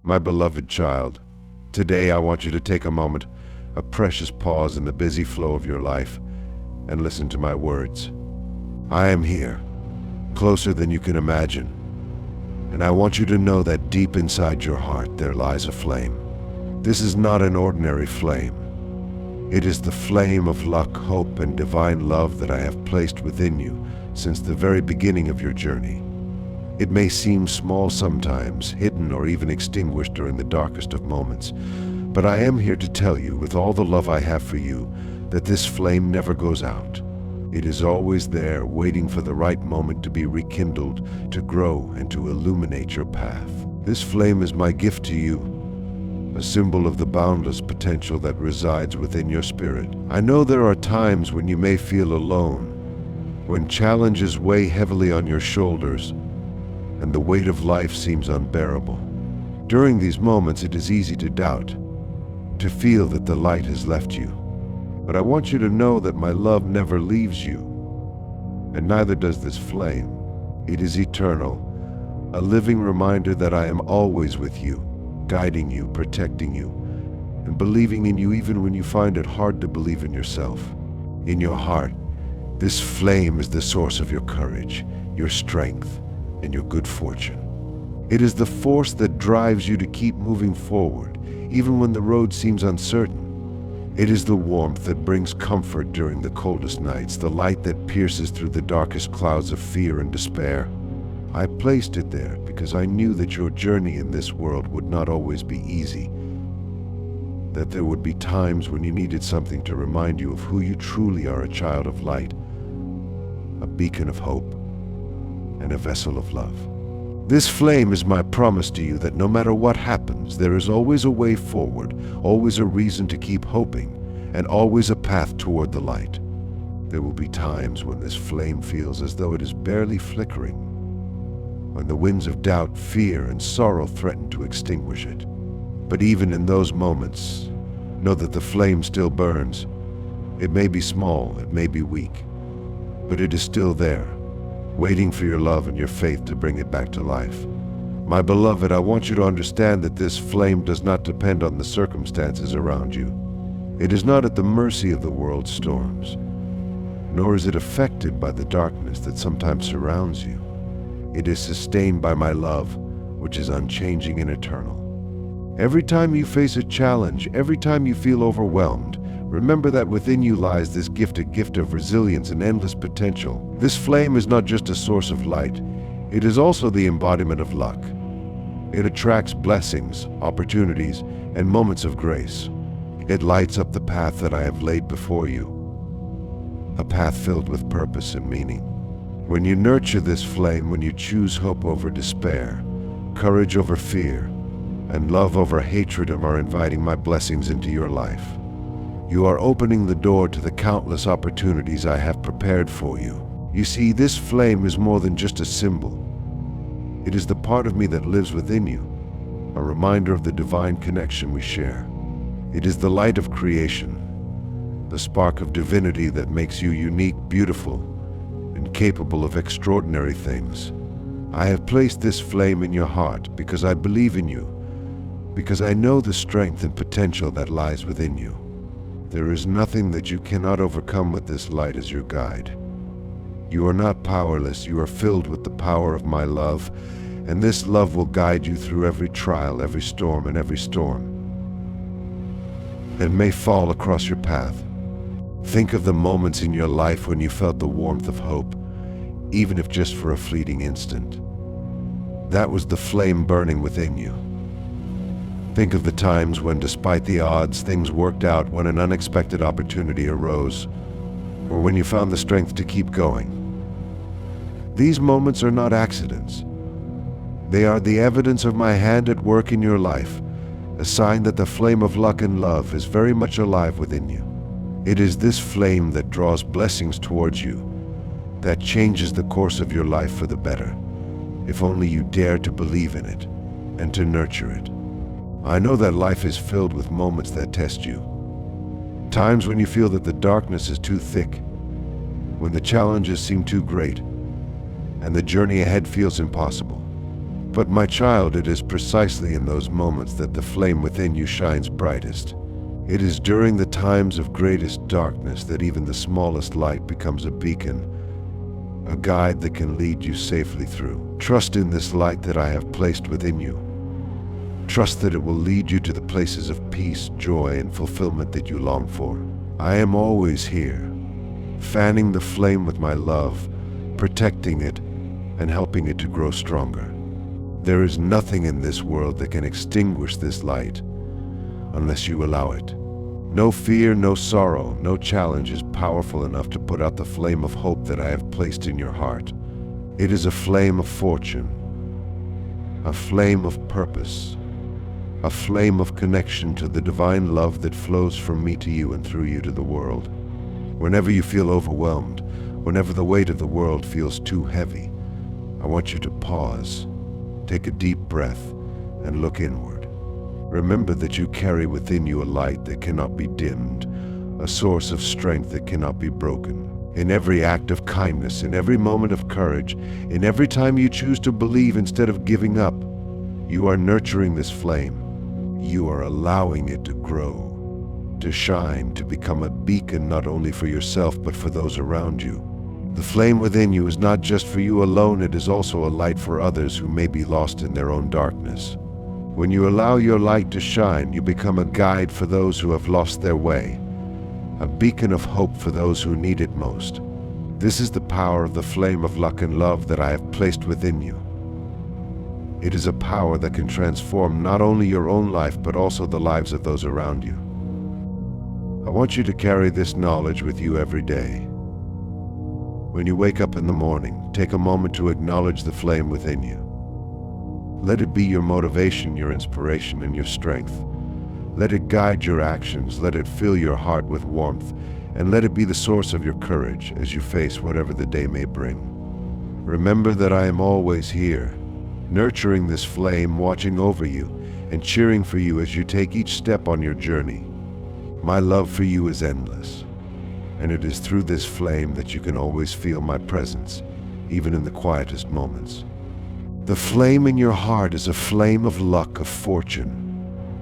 My beloved child, today I want you to take a moment, a precious pause in the busy flow of your life, and listen to my words. I am here, closer than you can imagine, and I want you to know that deep inside your heart there lies a flame. This is not an ordinary flame. It is the flame of luck, hope, and divine love that I have placed within you since the very beginning of your journey. It may seem small sometimes, hidden or even extinguished during the darkest of moments, but I am here to tell you, with all the love I have for you, that this flame never goes out. It is always there, waiting for the right moment to be rekindled, to grow and to illuminate your path. This flame is my gift to you, a symbol of the boundless potential that resides within your spirit. I know there are times when you may feel alone, when challenges weigh heavily on your shoulders, and the weight of life seems unbearable. During these moments, it is easy to doubt, to feel that the light has left you. But I want you to know that my love never leaves you, and neither does this flame. It is eternal, a living reminder that I am always with you, guiding you, protecting you, and believing in you even when you find it hard to believe in yourself. In your heart, this flame is the source of your courage, your strength, and your good fortune. It is the force that drives you to keep moving forward, even when the road seems uncertain. It is the warmth that brings comfort during the coldest nights, the light that pierces through the darkest clouds of fear and despair. I placed it there because I knew that your journey in this world would not always be easy, that there would be times when you needed something to remind you of who you truly are, a child of light, a beacon of hope, and a vessel of love. This flame is my promise to you that no matter what happens, there is always a way forward, always a reason to keep hoping, and always a path toward the light. There will be times when this flame feels as though it is barely flickering, when the winds of doubt, fear, and sorrow threaten to extinguish it. But even in those moments, know that the flame still burns. It may be small, it may be weak, but it is still there, waiting for your love and your faith to bring it back to life. My beloved, I want you to understand that this flame does not depend on the circumstances around you. It is not at the mercy of the world's storms, nor is it affected by the darkness that sometimes surrounds you. It is sustained by my love, which is unchanging and eternal. Every time you face a challenge, every time you feel overwhelmed, remember that within you lies this gift, a gift of resilience and endless potential. This flame is not just a source of light, it is also the embodiment of luck. It attracts blessings, opportunities, and moments of grace. It lights up the path that I have laid before you, a path filled with purpose and meaning. When you nurture this flame, when you choose hope over despair, courage over fear, and love over hatred, are inviting my blessings into your life. You are opening the door to the countless opportunities I have prepared for you. You see, this flame is more than just a symbol. It is the part of me that lives within you, a reminder of the divine connection we share. It is the light of creation, the spark of divinity that makes you unique, beautiful, and capable of extraordinary things. I have placed this flame in your heart because I believe in you, because I know the strength and potential that lies within you. There is nothing that you cannot overcome with this light as your guide. You are not powerless, you are filled with the power of my love, and this love will guide you through every trial, every storm, and every storm that may fall across your path. Think of the moments in your life when you felt the warmth of hope, even if just for a fleeting instant. That was the flame burning within you. Think of the times when, despite the odds, things worked out, when an unexpected opportunity arose, or when you found the strength to keep going. These moments are not accidents. They are the evidence of my hand at work in your life, a sign that the flame of luck and love is very much alive within you. It is this flame that draws blessings towards you, that changes the course of your life for the better, if only you dare to believe in it and to nurture it. I know that life is filled with moments that test you. Times when you feel that the darkness is too thick, when the challenges seem too great, and the journey ahead feels impossible. But my child, it is precisely in those moments that the flame within you shines brightest. It is during the times of greatest darkness that even the smallest light becomes a beacon, a guide that can lead you safely through. Trust in this light that I have placed within you. Trust that it will lead you to the places of peace, joy, and fulfillment that you long for. I am always here, fanning the flame with my love, protecting it, and helping it to grow stronger. There is nothing in this world that can extinguish this light unless you allow it. No fear, no sorrow, no challenge is powerful enough to put out the flame of hope that I have placed in your heart. It is a flame of fortune, a flame of purpose, a flame of connection to the divine love that flows from me to you and through you to the world. Whenever you feel overwhelmed, whenever the weight of the world feels too heavy, I want you to pause, take a deep breath, and look inward. Remember that you carry within you a light that cannot be dimmed, a source of strength that cannot be broken. In every act of kindness, in every moment of courage, in every time you choose to believe instead of giving up, you are nurturing this flame. You are allowing it to grow, to shine, to become a beacon not only for yourself but for those around you. The flame within you is not just for you alone, it is also a light for others who may be lost in their own darkness. When you allow your light to shine, you become a guide for those who have lost their way, a beacon of hope for those who need it most. This is the power of the flame of luck and love that I have placed within you. It is a power that can transform not only your own life, but also the lives of those around you. I want you to carry this knowledge with you every day. When you wake up in the morning, take a moment to acknowledge the flame within you. Let it be your motivation, your inspiration, and your strength. Let it guide your actions, let it fill your heart with warmth, and let it be the source of your courage as you face whatever the day may bring. Remember that I am always here, nurturing this flame, watching over you, and cheering for you as you take each step on your journey. My love for you is endless, and it is through this flame that you can always feel my presence, even in the quietest moments. The flame in your heart is a flame of luck, of fortune,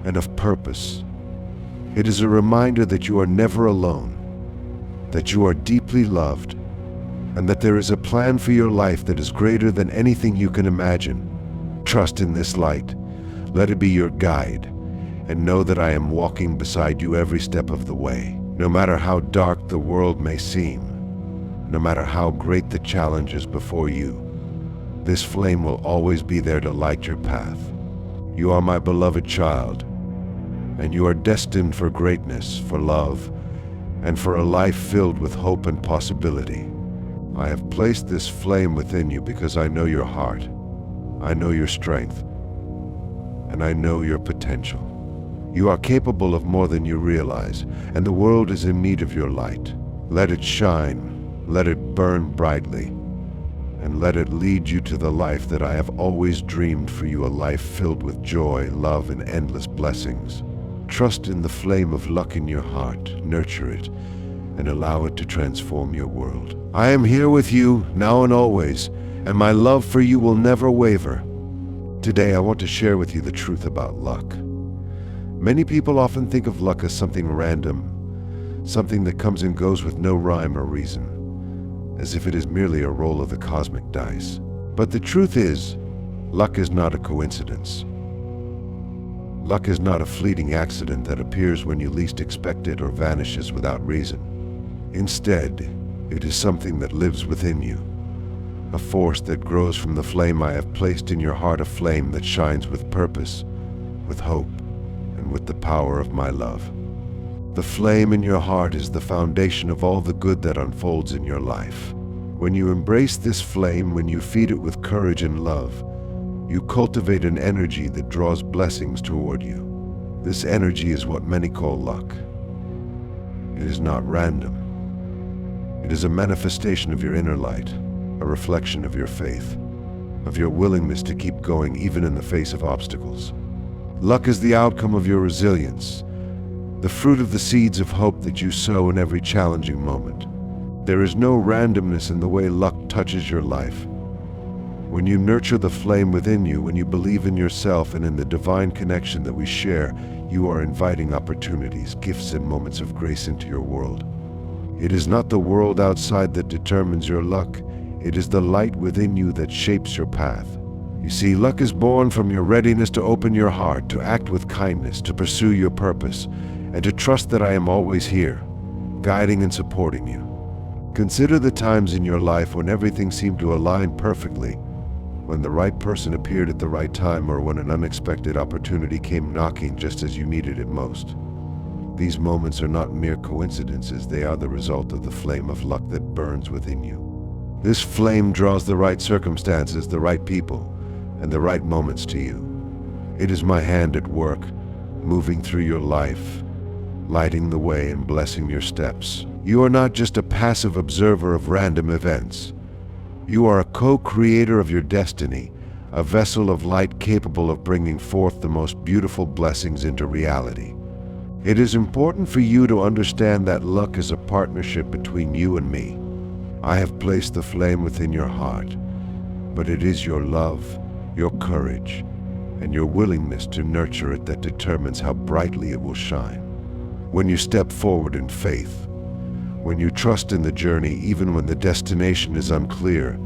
and of purpose. It is a reminder that you are never alone, that you are deeply loved, and that there is a plan for your life that is greater than anything you can imagine. Trust in this light. Let it be your guide, and know that I am walking beside you every step of the way. No matter how dark the world may seem, no matter how great the challenges before you, this flame will always be there to light your path. You are my beloved child, and you are destined for greatness, for love, and for a life filled with hope and possibility. I have placed this flame within you because I know your heart, I know your strength, and I know your potential. You are capable of more than you realize, and the world is in need of your light. Let it shine, let it burn brightly, and let it lead you to the life that I have always dreamed for you, a life filled with joy, love, and endless blessings. Trust in the flame of luck in your heart, nurture it, and allow it to transform your world. I am here with you, now and always, and my love for you will never waver. Today I want to share with you the truth about luck. Many people often think of luck as something random, something that comes and goes with no rhyme or reason, as if it is merely a roll of the cosmic dice. But the truth is, luck is not a coincidence. Luck is not a fleeting accident that appears when you least expect it or vanishes without reason. Instead, it is something that lives within you, a force that grows from the flame I have placed in your heart, a flame that shines with purpose, with hope, and with the power of my love. The flame in your heart is the foundation of all the good that unfolds in your life. When you embrace this flame, when you feed it with courage and love, you cultivate an energy that draws blessings toward you. This energy is what many call luck. It is not random. It is a manifestation of your inner light, a reflection of your faith, of your willingness to keep going even in the face of obstacles. Luck is the outcome of your resilience, the fruit of the seeds of hope that you sow in every challenging moment. There is no randomness in the way luck touches your life. When you nurture the flame within you, when you believe in yourself and in the divine connection that we share, you are inviting opportunities, gifts, and moments of grace into your world. It is not the world outside that determines your luck. It is the light within you that shapes your path. You see, luck is born from your readiness to open your heart, to act with kindness, to pursue your purpose, and to trust that I am always here, guiding and supporting you. Consider the times in your life when everything seemed to align perfectly, when the right person appeared at the right time, or when an unexpected opportunity came knocking just as you needed it most. These moments are not mere coincidences, they are the result of the flame of luck that burns within you. This flame draws the right circumstances, the right people, and the right moments to you. It is my hand at work, moving through your life, lighting the way and blessing your steps. You are not just a passive observer of random events. You are a co-creator of your destiny, a vessel of light capable of bringing forth the most beautiful blessings into reality. It is important for you to understand that luck is a partnership between you and me. I have placed the flame within your heart, but it is your love, your courage, and your willingness to nurture it that determines how brightly it will shine. When you step forward in faith, when you trust in the journey even when the destination is unclear,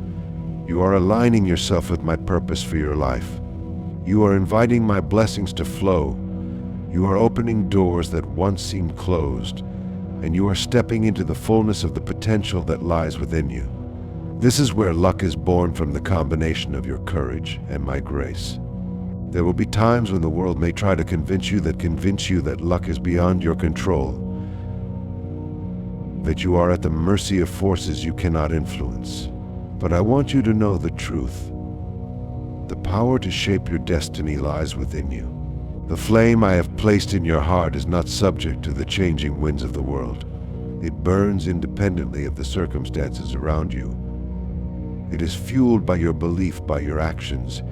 you are aligning yourself with my purpose for your life. You are inviting my blessings to flow. You are opening doors that once seemed closed, and you are stepping into the fullness of the potential that lies within you. This is where luck is born, from the combination of your courage and my grace. There will be times when the world may try to convince you that luck is beyond your control, that you are at the mercy of forces you cannot influence. But I want you to know the truth. The power to shape your destiny lies within you. The flame I have placed in your heart is not subject to the changing winds of the world. It burns independently of the circumstances around you. It is fueled by your belief, by your actions,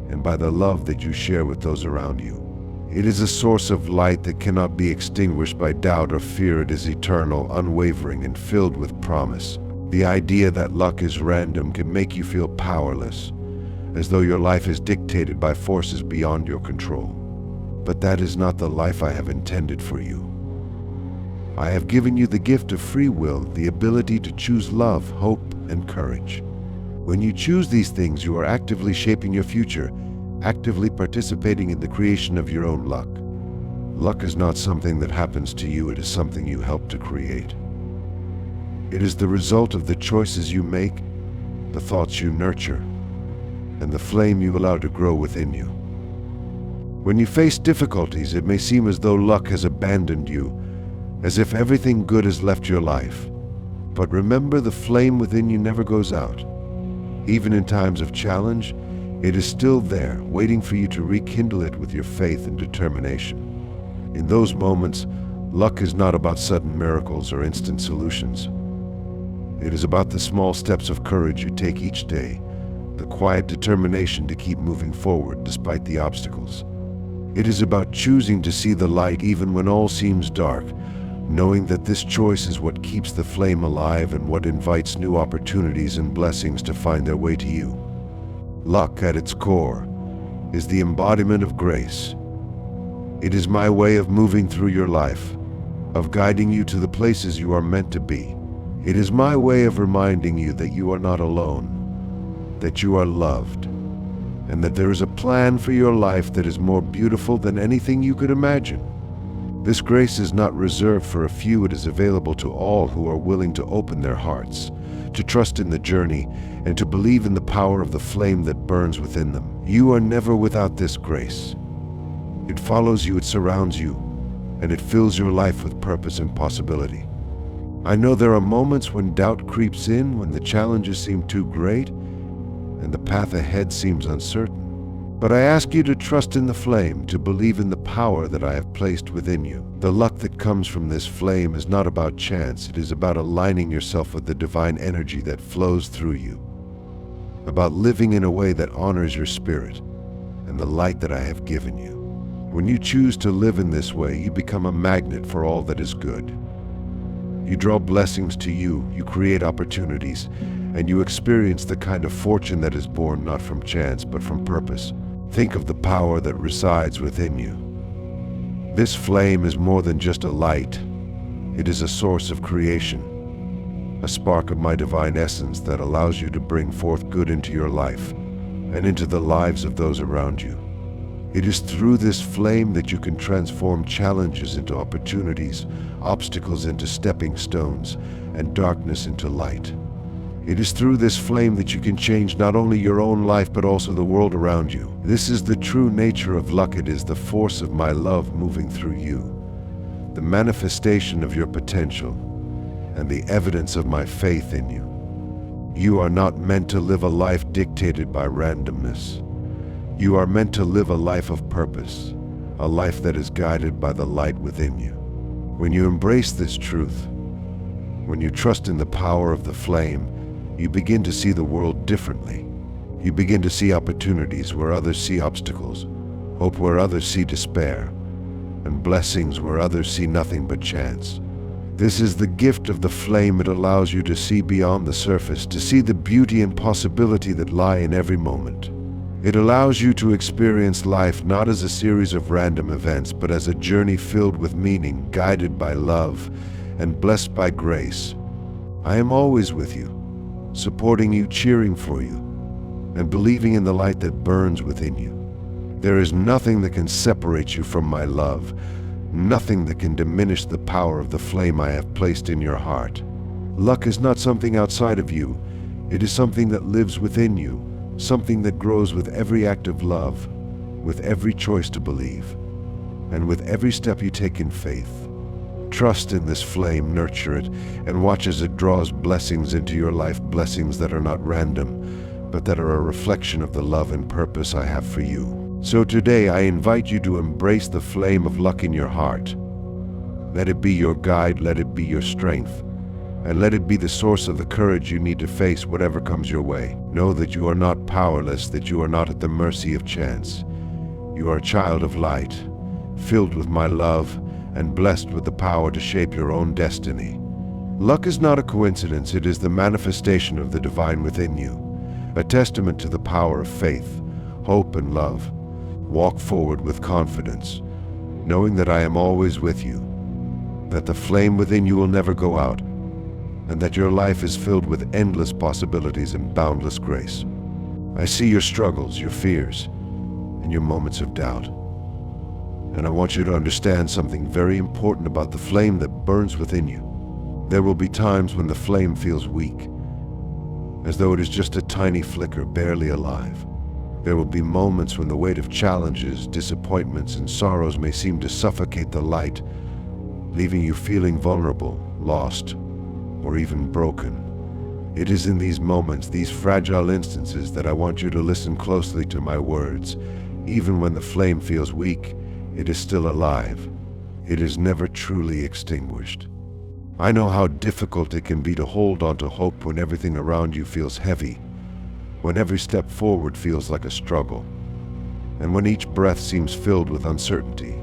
and by the love that you share with those around you. It is a source of light that cannot be extinguished by doubt or fear. It is eternal, unwavering, and filled with promise. The idea that luck is random can make you feel powerless, as though your life is dictated by forces beyond your control. But that is not the life I have intended for you. I have given you the gift of free will, the ability to choose love, hope, and courage. When you choose these things, you are actively shaping your future, actively participating in the creation of your own luck. Luck is not something that happens to you, it is something you help to create. It is the result of the choices you make, the thoughts you nurture, and the flame you allow to grow within you. When you face difficulties, it may seem as though luck has abandoned you, as if everything good has left your life. But remember, the flame within you never goes out. Even in times of challenge, it is still there, waiting for you to rekindle it with your faith and determination. In those moments, luck is not about sudden miracles or instant solutions. It is about the small steps of courage you take each day, the quiet determination to keep moving forward despite the obstacles. It is about choosing to see the light even when all seems dark, knowing that this choice is what keeps the flame alive and what invites new opportunities and blessings to find their way to you. Luck, at its core, is the embodiment of grace. It is my way of moving through your life, of guiding you to the places you are meant to be. It is my way of reminding you that you are not alone, that you are loved, and that there is a plan for your life that is more beautiful than anything you could imagine. This grace is not reserved for a few, it is available to all who are willing to open their hearts, to trust in the journey, and to believe in the power of the flame that burns within them. You are never without this grace. It follows you, it surrounds you, and it fills your life with purpose and possibility. I know there are moments when doubt creeps in, when the challenges seem too great, and the path ahead seems uncertain. But I ask you to trust in the flame, to believe in the power that I have placed within you. The luck that comes from this flame is not about chance, it is about aligning yourself with the divine energy that flows through you, about living in a way that honors your spirit and the light that I have given you. When you choose to live in this way, you become a magnet for all that is good. You draw blessings to you, you create opportunities, and you experience the kind of fortune that is born not from chance but from purpose. Think of the power that resides within you. This flame is more than just a light. It is a source of creation, a spark of my divine essence that allows you to bring forth good into your life and into the lives of those around you. It is through this flame that you can transform challenges into opportunities, obstacles into stepping stones, and darkness into light. It is through this flame that you can change not only your own life but also the world around you. This is the true nature of luck. It is the force of my love moving through you, the manifestation of your potential, and the evidence of my faith in you. You are not meant to live a life dictated by randomness. You are meant to live a life of purpose, a life that is guided by the light within you. When you embrace this truth, when you trust in the power of the flame, you begin to see the world differently. You begin to see opportunities where others see obstacles, hope where others see despair, and blessings where others see nothing but chance. This is the gift of the flame. It allows you to see beyond the surface, to see the beauty and possibility that lie in every moment. It allows you to experience life not as a series of random events, but as a journey filled with meaning, guided by love, and blessed by grace. I am always with you, supporting you, cheering for you, and believing in the light that burns within you. There is nothing that can separate you from my love, nothing that can diminish the power of the flame I have placed in your heart. Luck is not something outside of you. It is something that lives within you, something that grows with every act of love, with every choice to believe, and with every step you take in faith. Trust in this flame, nurture it, and watch as it draws blessings into your life, blessings that are not random, but that are a reflection of the love and purpose I have for you. So today I invite you to embrace the flame of luck in your heart. Let it be your guide, let it be your strength, and let it be the source of the courage you need to face whatever comes your way. Know that you are not powerless, that you are not at the mercy of chance. You are a child of light, filled with my love, and blessed with the power to shape your own destiny. Luck is not a coincidence. It is the manifestation of the divine within you, a testament to the power of faith, hope, and love. Walk forward with confidence, knowing that I am always with you, that the flame within you will never go out, and that your life is filled with endless possibilities and boundless grace. I see your struggles, your fears, and your moments of doubt. And I want you to understand something very important about the flame that burns within you. There will be times when the flame feels weak, as though it is just a tiny flicker, barely alive. There will be moments when the weight of challenges, disappointments, and sorrows may seem to suffocate the light, leaving you feeling vulnerable, lost, or even broken. It is in these moments, these fragile instances, that I want you to listen closely to my words. Even when the flame feels weak, it is still alive. It is never truly extinguished. I know how difficult it can be to hold on to hope when everything around you feels heavy, when every step forward feels like a struggle, and when each breath seems filled with uncertainty.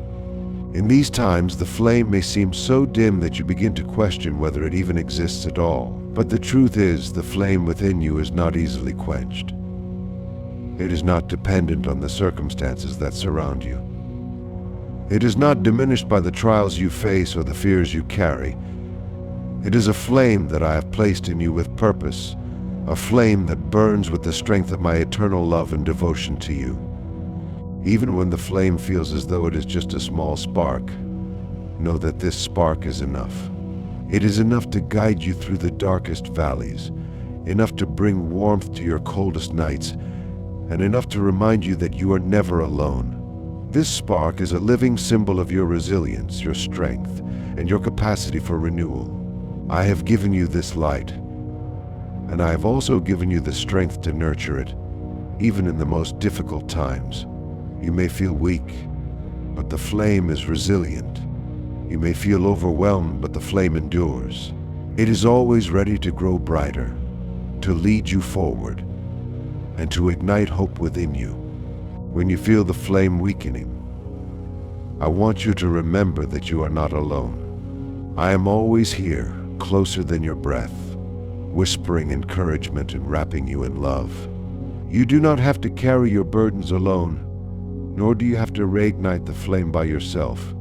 In these times, the flame may seem so dim that you begin to question whether it even exists at all. But the truth is, the flame within you is not easily quenched. It is not dependent on the circumstances that surround you. It is not diminished by the trials you face or the fears you carry. It is a flame that I have placed in you with purpose, a flame that burns with the strength of my eternal love and devotion to you. Even when the flame feels as though it is just a small spark, know that this spark is enough. It is enough to guide you through the darkest valleys, enough to bring warmth to your coldest nights, and enough to remind you that you are never alone. This spark is a living symbol of your resilience, your strength, and your capacity for renewal. I have given you this light, and I have also given you the strength to nurture it, even in the most difficult times. You may feel weak, but the flame is resilient. You may feel overwhelmed, but the flame endures. It is always ready to grow brighter, to lead you forward, and to ignite hope within you. When you feel the flame weakening, I want you to remember that you are not alone. I am always here, closer than your breath, whispering encouragement and wrapping you in love. You do not have to carry your burdens alone, nor do you have to reignite the flame by yourself.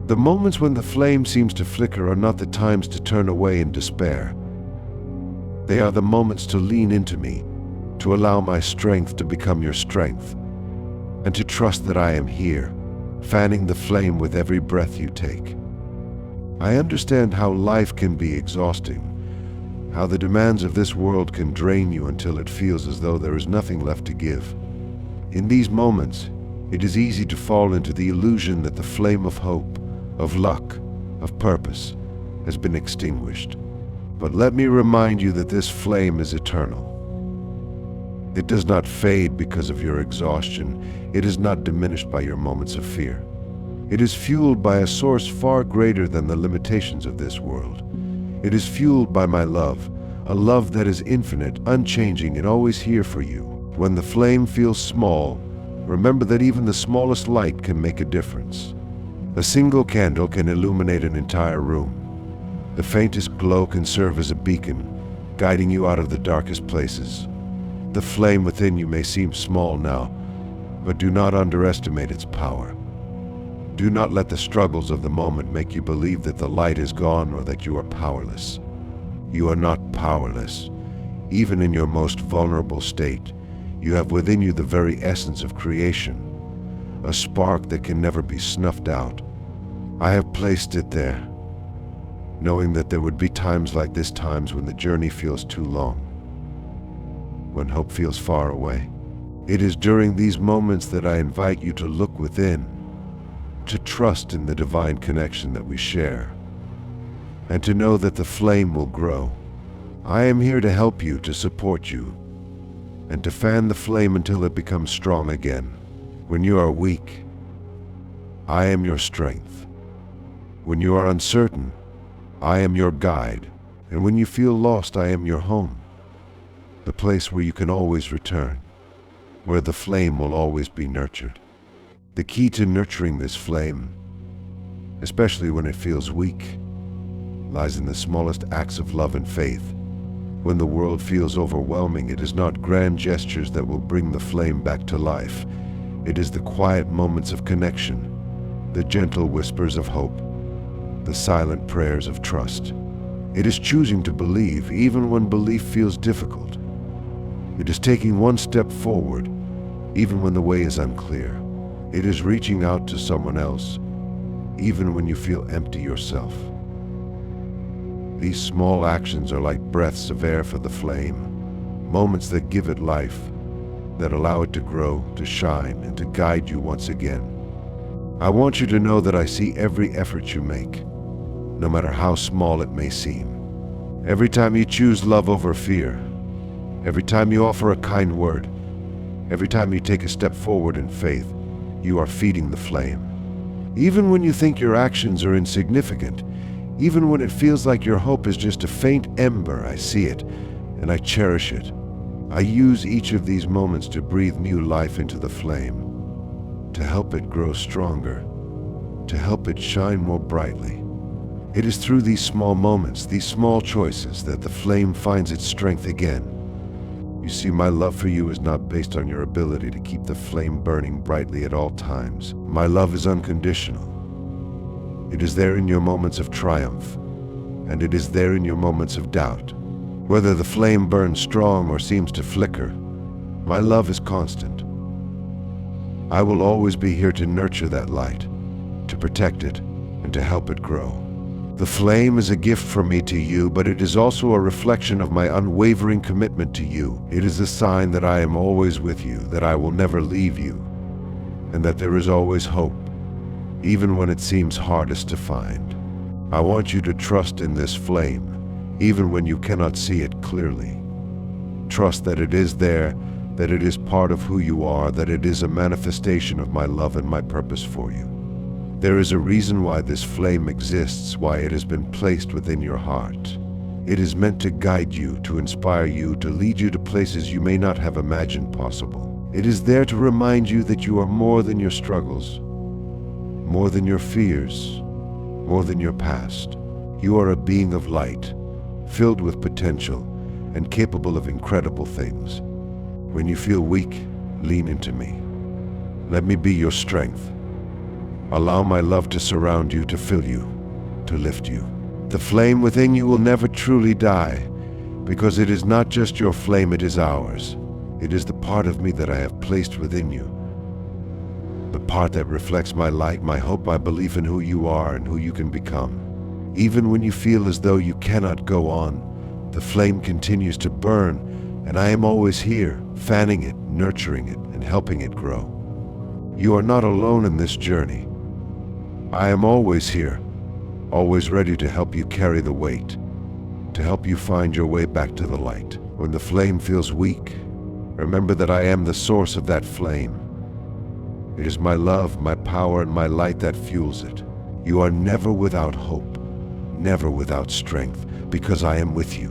The moments when the flame seems to flicker are not the times to turn away in despair. They are the moments to lean into me, to allow my strength to become your strength, and to trust that I am here, fanning the flame with every breath you take. I understand how life can be exhausting, how the demands of this world can drain you until it feels as though there is nothing left to give. In these moments, it is easy to fall into the illusion that the flame of hope, of luck, of purpose has been extinguished. But let me remind you that this flame is eternal. It does not fade because of your exhaustion. It is not diminished by your moments of fear. It is fueled by a source far greater than the limitations of this world. It is fueled by my love, a love that is infinite, unchanging, and always here for you. When the flame feels small, remember that even the smallest light can make a difference. A single candle can illuminate an entire room. The faintest glow can serve as a beacon, guiding you out of the darkest places. The flame within you may seem small now, but do not underestimate its power. Do not let the struggles of the moment make you believe that the light is gone or that you are powerless. You are not powerless. Even in your most vulnerable state, you have within you the very essence of creation, a spark that can never be snuffed out. I have placed it there, knowing that there would be times like this, times when the journey feels too long, when hope feels far away. It is during these moments that I invite you to look within, to trust in the divine connection that we share, and to know that the flame will grow. I am here to help you, to support you, and to fan the flame until it becomes strong again. When you are weak, I am your strength. When you are uncertain, I am your guide. And when you feel lost, I am your home, the place where you can always return, where the flame will always be nurtured. The key to nurturing this flame, especially when it feels weak, lies in the smallest acts of love and faith. When the world feels overwhelming, it is not grand gestures that will bring the flame back to life. It is the quiet moments of connection, the gentle whispers of hope, the silent prayers of trust. It is choosing to believe even when belief feels difficult. It is taking one step forward, even when the way is unclear. It is reaching out to someone else, even when you feel empty yourself. These small actions are like breaths of air for the flame, moments that give it life, that allow it to grow, to shine, and to guide you once again. I want you to know that I see every effort you make, no matter how small it may seem. Every time you choose love over fear, every time you offer a kind word, every time you take a step forward in faith, you are feeding the flame. Even when you think your actions are insignificant, even when it feels like your hope is just a faint ember, I see it, and I cherish it. I use each of these moments to breathe new life into the flame, to help it grow stronger, to help it shine more brightly. It is through these small moments, these small choices, that the flame finds its strength again. You see, my love for you is not based on your ability to keep the flame burning brightly at all times. My love is unconditional. It is there in your moments of triumph, and it is there in your moments of doubt. Whether the flame burns strong or seems to flicker, my love is constant. I will always be here to nurture that light, to protect it, and to help it grow. The flame is a gift from me to you, but it is also a reflection of my unwavering commitment to you. It is a sign that I am always with you, that I will never leave you, and that there is always hope, even when it seems hardest to find. I want you to trust in this flame, even when you cannot see it clearly. Trust that it is there, that it is part of who you are, that it is a manifestation of my love and my purpose for you. There is a reason why this flame exists, why it has been placed within your heart. It is meant to guide you, to inspire you, to lead you to places you may not have imagined possible. It is there to remind you that you are more than your struggles, more than your fears, more than your past. You are a being of light, filled with potential, and capable of incredible things. When you feel weak, lean into me. Let me be your strength. Allow my love to surround you, to fill you, to lift you. The flame within you will never truly die, because it is not just your flame, it is ours. It is the part of me that I have placed within you. The part that reflects my light, my hope, my belief in who you are and who you can become. Even when you feel as though you cannot go on, the flame continues to burn, and I am always here, fanning it, nurturing it, and helping it grow. You are not alone in this journey. I am always here, always ready to help you carry the weight, to help you find your way back to the light. When the flame feels weak, remember that I am the source of that flame. It is my love, my power, and my light that fuels it. You are never without hope, never without strength, because I am with you.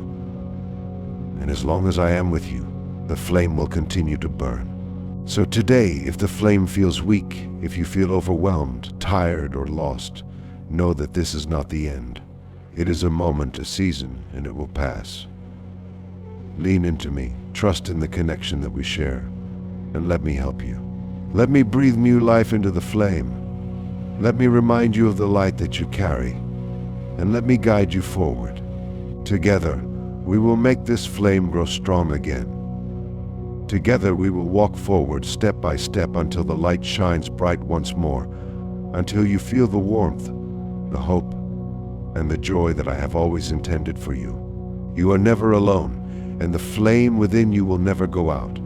And as long as I am with you, the flame will continue to burn. So today, if the flame feels weak, if you feel overwhelmed, tired, or lost, know that this is not the end. It is a moment, a season, and it will pass. Lean into me, trust in the connection that we share, and let me help you. Let me breathe new life into the flame. Let me remind you of the light that you carry, and let me guide you forward. Together, we will make this flame grow strong again. Together, we will walk forward step by step until the light shines bright once more, until you feel the warmth, the hope, and the joy that I have always intended for you. You are never alone, and the flame within you will never go out.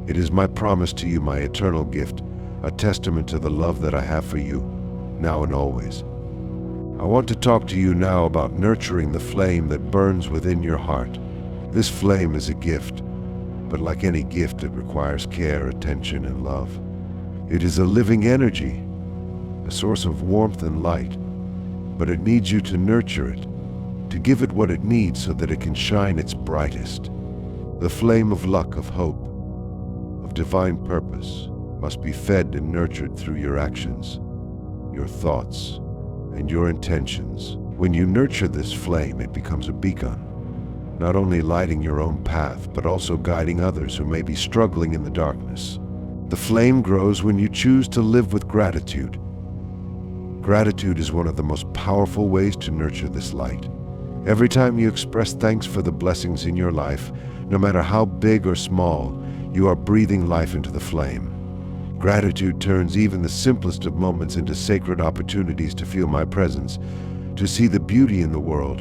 It is my promise to you, my eternal gift, a testament to the love that I have for you, now and always. I want to talk to you now about nurturing the flame that burns within your heart. This flame is a gift, but like any gift, it requires care, attention, and love. It is a living energy, a source of warmth and light, but it needs you to nurture it, to give it what it needs so that it can shine its brightest. The flame of luck, of hope, of divine purpose must be fed and nurtured through your actions, your thoughts, and your intentions. When you nurture this flame, it becomes a beacon, not only lighting your own path, but also guiding others who may be struggling in the darkness. The flame grows when you choose to live with gratitude. Gratitude is one of the most powerful ways to nurture this light. Every time you express thanks for the blessings in your life, no matter how big or small, you are breathing life into the flame. Gratitude turns even the simplest of moments into sacred opportunities to feel my presence, to see the beauty in the world,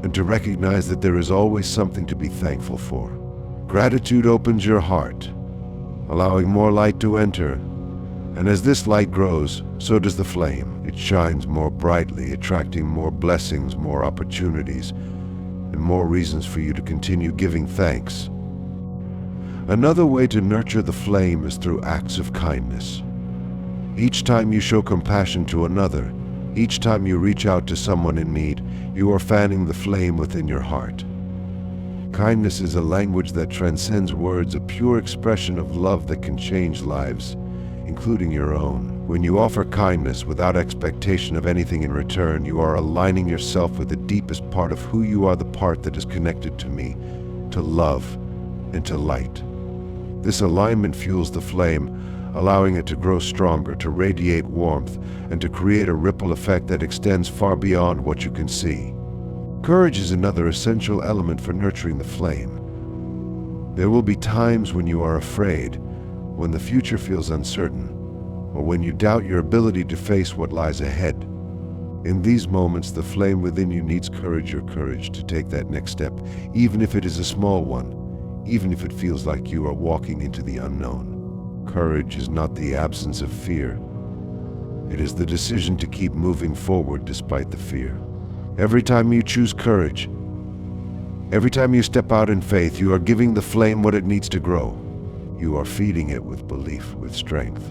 and to recognize that there is always something to be thankful for. Gratitude opens your heart, allowing more light to enter, and as this light grows, so does the flame. It shines more brightly, attracting more blessings, more opportunities, and more reasons for you to continue giving thanks. Another way to nurture the flame is through acts of kindness. Each time you show compassion to another, each time you reach out to someone in need, you are fanning the flame within your heart. Kindness is a language that transcends words, a pure expression of love that can change lives, including your own. When you offer kindness without expectation of anything in return, you are aligning yourself with the deepest part of who you are, the part that is connected to me, to love, and to light. This alignment fuels the flame, allowing it to grow stronger, to radiate warmth, and to create a ripple effect that extends far beyond what you can see. Courage is another essential element for nurturing the flame. There will be times when you are afraid, when the future feels uncertain, or when you doubt your ability to face what lies ahead. In these moments, the flame within you needs courage, your courage to take that next step, even if it is a small one, even if it feels like you are walking into the unknown. Courage is not the absence of fear. It is the decision to keep moving forward despite the fear. Every time you choose courage, every time you step out in faith, you are giving the flame what it needs to grow. You are feeding it with belief, with strength,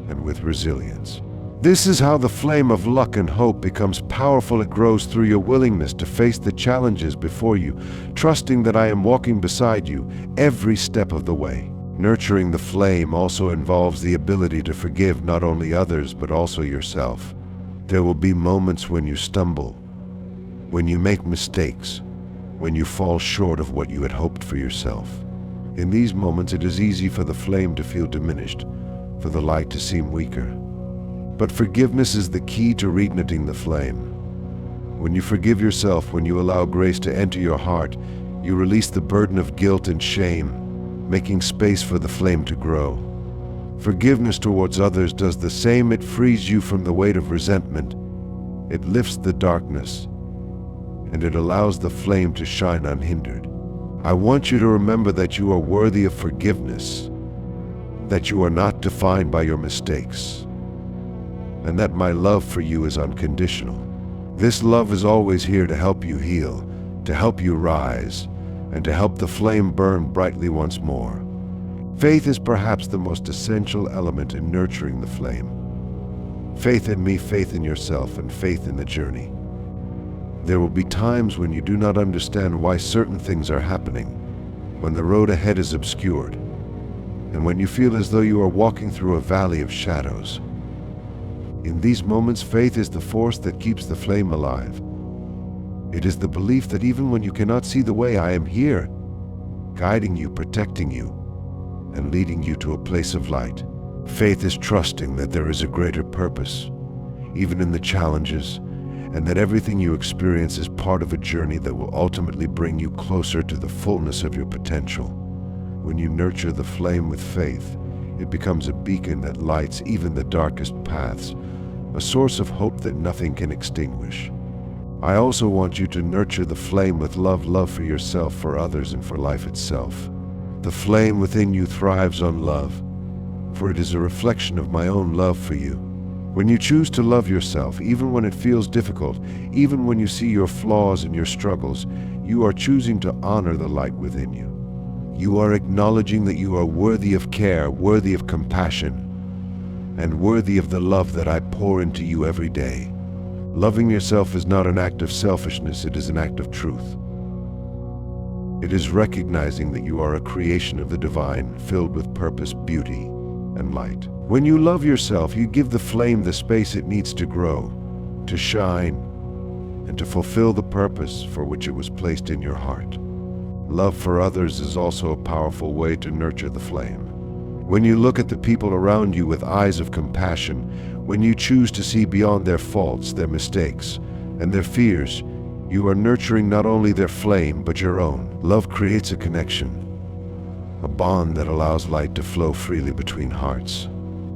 and with resilience. This is how the flame of luck and hope becomes powerful. It grows through your willingness to face the challenges before you, trusting that I am walking beside you every step of the way. Nurturing the flame also involves the ability to forgive not only others, but also yourself. There will be moments when you stumble, when you make mistakes, when you fall short of what you had hoped for yourself. In these moments, it is easy for the flame to feel diminished, for the light to seem weaker. But forgiveness is the key to reigniting the flame. When you forgive yourself, when you allow grace to enter your heart, you release the burden of guilt and shame, making space for the flame to grow. Forgiveness towards others does the same. It frees you from the weight of resentment. It lifts the darkness, and it allows the flame to shine unhindered. I want you to remember that you are worthy of forgiveness, that you are not defined by your mistakes, and that my love for you is unconditional. This love is always here to help you heal, to help you rise, and to help the flame burn brightly once more. Faith is perhaps the most essential element in nurturing the flame. Faith in me, faith in yourself, and faith in the journey. There will be times when you do not understand why certain things are happening, when the road ahead is obscured, and when you feel as though you are walking through a valley of shadows. In these moments, faith is the force that keeps the flame alive. It is the belief that even when you cannot see the way, I am here, guiding you, protecting you, and leading you to a place of light. Faith is trusting that there is a greater purpose, even in the challenges, and that everything you experience is part of a journey that will ultimately bring you closer to the fullness of your potential. When you nurture the flame with faith, it becomes a beacon that lights even the darkest paths, a source of hope that nothing can extinguish. I also want you to nurture the flame with love, love for yourself, for others, and for life itself. The flame within you thrives on love, for it is a reflection of my own love for you. When you choose to love yourself, even when it feels difficult, even when you see your flaws and your struggles, you are choosing to honor the light within you. You are acknowledging that you are worthy of care, worthy of compassion, and worthy of the love that I pour into you every day. Loving yourself is not an act of selfishness, it is an act of truth. It is recognizing that you are a creation of the divine, filled with purpose, beauty, and light. When you love yourself, you give the flame the space it needs to grow, to shine, and to fulfill the purpose for which it was placed in your heart. Love for others is also a powerful way to nurture the flame. When you look at the people around you with eyes of compassion, when you choose to see beyond their faults, their mistakes, and their fears, you are nurturing not only their flame, but your own. Love creates a connection, a bond that allows light to flow freely between hearts.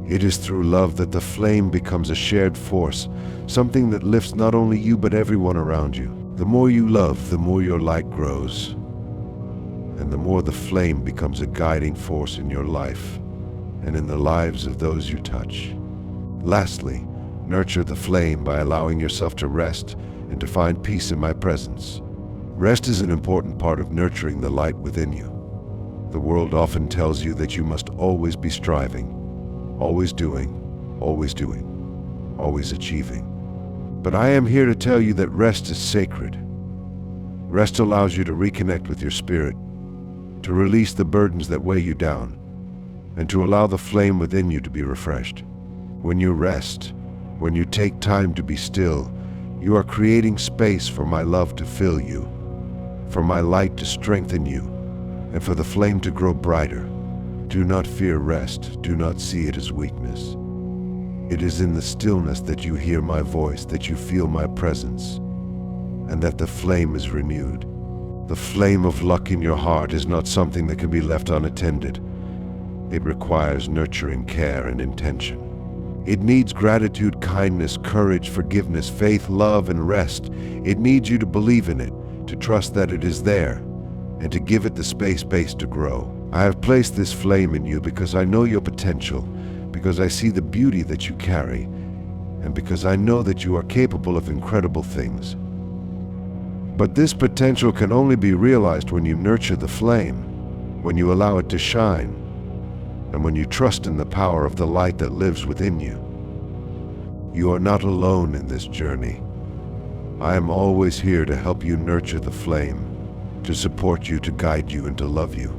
It is through love that the flame becomes a shared force, something that lifts not only you, but everyone around you. The more you love, the more your light grows, and the more the flame becomes a guiding force in your life and in the lives of those you touch. Lastly, nurture the flame by allowing yourself to rest and to find peace in my presence. Rest is an important part of nurturing the light within you. The world often tells you that you must always be striving, always doing, always achieving. But I am here to tell you that rest is sacred. Rest allows you to reconnect with your spirit, to release the burdens that weigh you down, and to allow the flame within you to be refreshed. When you rest, when you take time to be still, you are creating space for my love to fill you, for my light to strengthen you, and for the flame to grow brighter. Do not fear rest. Do not see it as weakness. It is in the stillness that you hear my voice, that you feel my presence, and that the flame is renewed. The flame of luck in your heart is not something that can be left unattended. It requires nurturing care and intention. It needs gratitude, kindness, courage, forgiveness, faith, love, and rest. It needs you to believe in it, to trust that it is there, and to give it the space to grow. I have placed this flame in you because I know your potential, because I see the beauty that you carry, and because I know that you are capable of incredible things. But this potential can only be realized when you nurture the flame, when you allow it to shine, and when you trust in the power of the light that lives within you. You are not alone in this journey. I am always here to help you nurture the flame, to support you, to guide you, and to love you.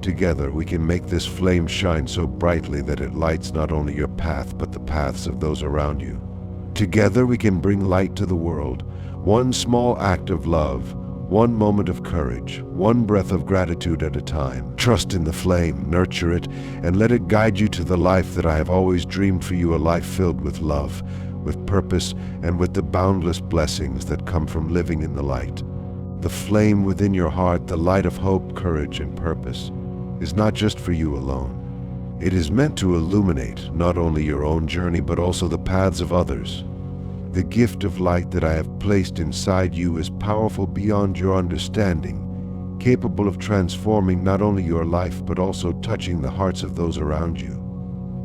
Together we can make this flame shine so brightly that it lights not only your path, but the paths of those around you. Together we can bring light to the world, One small act of love, one moment of courage, one breath of gratitude at a time. Trust in the flame, nurture it, and let it guide you to the life that I have always dreamed for you, a life filled with love, with purpose, and with the boundless blessings that come from living in the light. The flame within your heart, the light of hope, courage, and purpose, is not just for you alone. It is meant to illuminate not only your own journey, but also the paths of others. The gift of light that I have placed inside you is powerful beyond your understanding, capable of transforming not only your life, but also touching the hearts of those around you.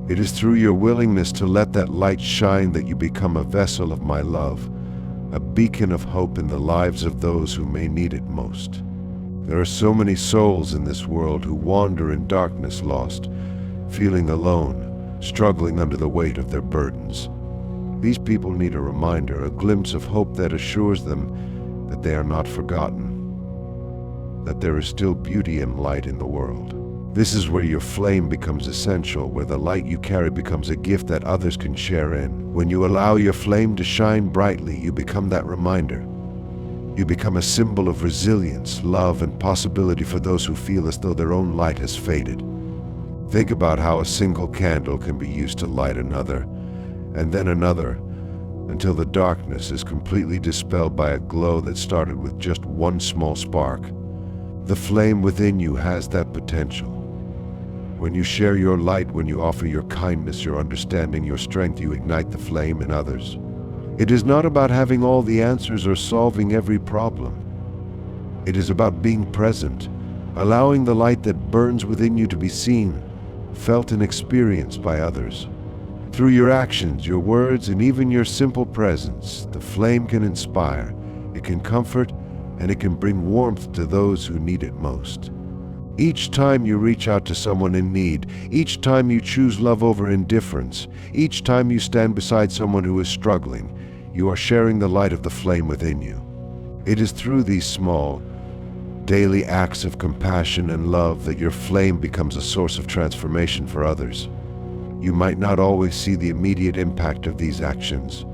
It is through your willingness to let that light shine that you become a vessel of my love, a beacon of hope in the lives of those who may need it most. There are so many souls in this world who wander in darkness, lost, feeling alone, struggling under the weight of their burdens. These people need a reminder, a glimpse of hope that assures them that they are not forgotten, that there is still beauty and light in the world. This is where your flame becomes essential, where the light you carry becomes a gift that others can share in. When you allow your flame to shine brightly, you become that reminder. You become a symbol of resilience, love, and possibility for those who feel as though their own light has faded. Think about how a single candle can be used to light another, and then another, until the darkness is completely dispelled by a glow that started with just one small spark. The flame within you has that potential. When you share your light, when you offer your kindness, your understanding, your strength, you ignite the flame in others. It is not about having all the answers or solving every problem. It is about being present, allowing the light that burns within you to be seen, felt, and experienced by others. Through your actions, your words, and even your simple presence, the flame can inspire, it can comfort, and it can bring warmth to those who need it most. Each time you reach out to someone in need, each time you choose love over indifference, each time you stand beside someone who is struggling, you are sharing the light of the flame within you. It is through these small, daily acts of compassion and love that your flame becomes a source of transformation for others. You might not always see the immediate impact of these actions,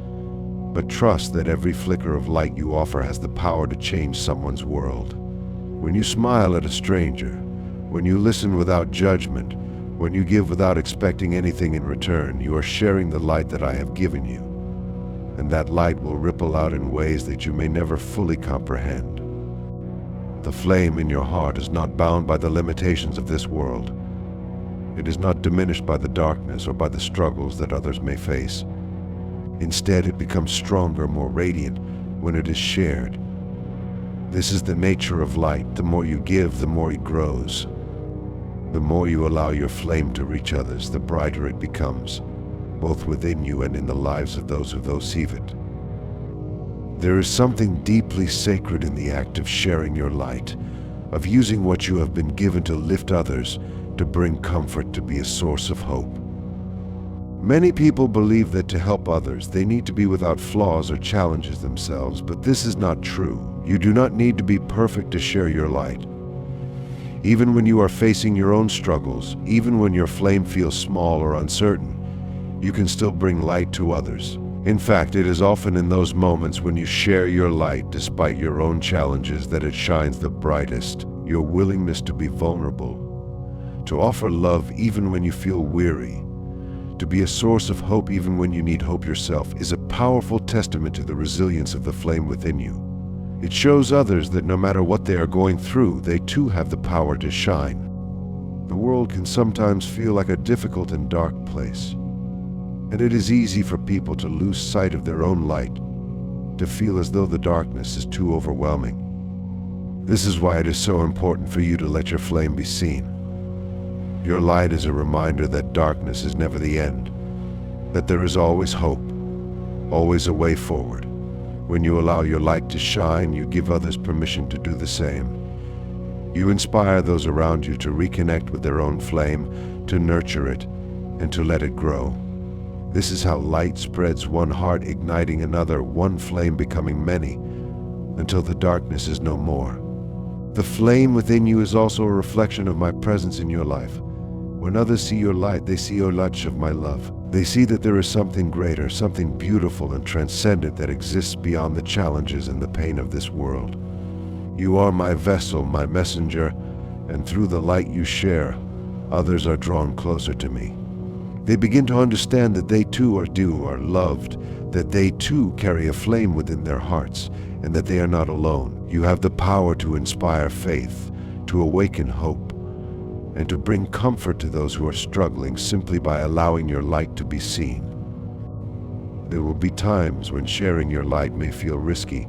but trust that every flicker of light you offer has the power to change someone's world. When you smile at a stranger, when you listen without judgment, when you give without expecting anything in return, you are sharing the light that I have given you, and that light will ripple out in ways that you may never fully comprehend. The flame in your heart is not bound by the limitations of this world. It is not diminished by the darkness or by the struggles that others may face. Instead, it becomes stronger, more radiant when it is shared. This is the nature of light. The more you give, the more it grows. The more you allow your flame to reach others, the brighter it becomes, both within you and in the lives of those who receive it. There is something deeply sacred in the act of sharing your light, of using what you have been given to lift others, to bring comfort, to be a source of hope. Many people believe that to help others, they need to be without flaws or challenges themselves, but this is not true. You do not need to be perfect to share your light. Even when you are facing your own struggles, even when your flame feels small or uncertain, you can still bring light to others. In fact, it is often in those moments when you share your light despite your own challenges that it shines the brightest. Your willingness to be vulnerable, to offer love even when you feel weary, to be a source of hope even when you need hope yourself, is a powerful testament to the resilience of the flame within you. It shows others that no matter what they are going through, they too have the power to shine. The world can sometimes feel like a difficult and dark place, and it is easy for people to lose sight of their own light, to feel as though the darkness is too overwhelming. This is why it is so important for you to let your flame be seen. Your light is a reminder that darkness is never the end, that there is always hope, always a way forward. When you allow your light to shine, you give others permission to do the same. You inspire those around you to reconnect with their own flame, to nurture it, and to let it grow. This is how light spreads, one heart igniting another, one flame becoming many, until the darkness is no more. The flame within you is also a reflection of my presence in your life. When others see your light, they see your light of my love. They see that there is something greater, something beautiful and transcendent that exists beyond the challenges and the pain of this world. You are my vessel, my messenger, and through the light you share, others are drawn closer to me. They begin to understand that they too are loved, that they too carry a flame within their hearts, and that they are not alone. You have the power to inspire faith, to awaken hope, and to bring comfort to those who are struggling simply by allowing your light to be seen. There will be times when sharing your light may feel risky,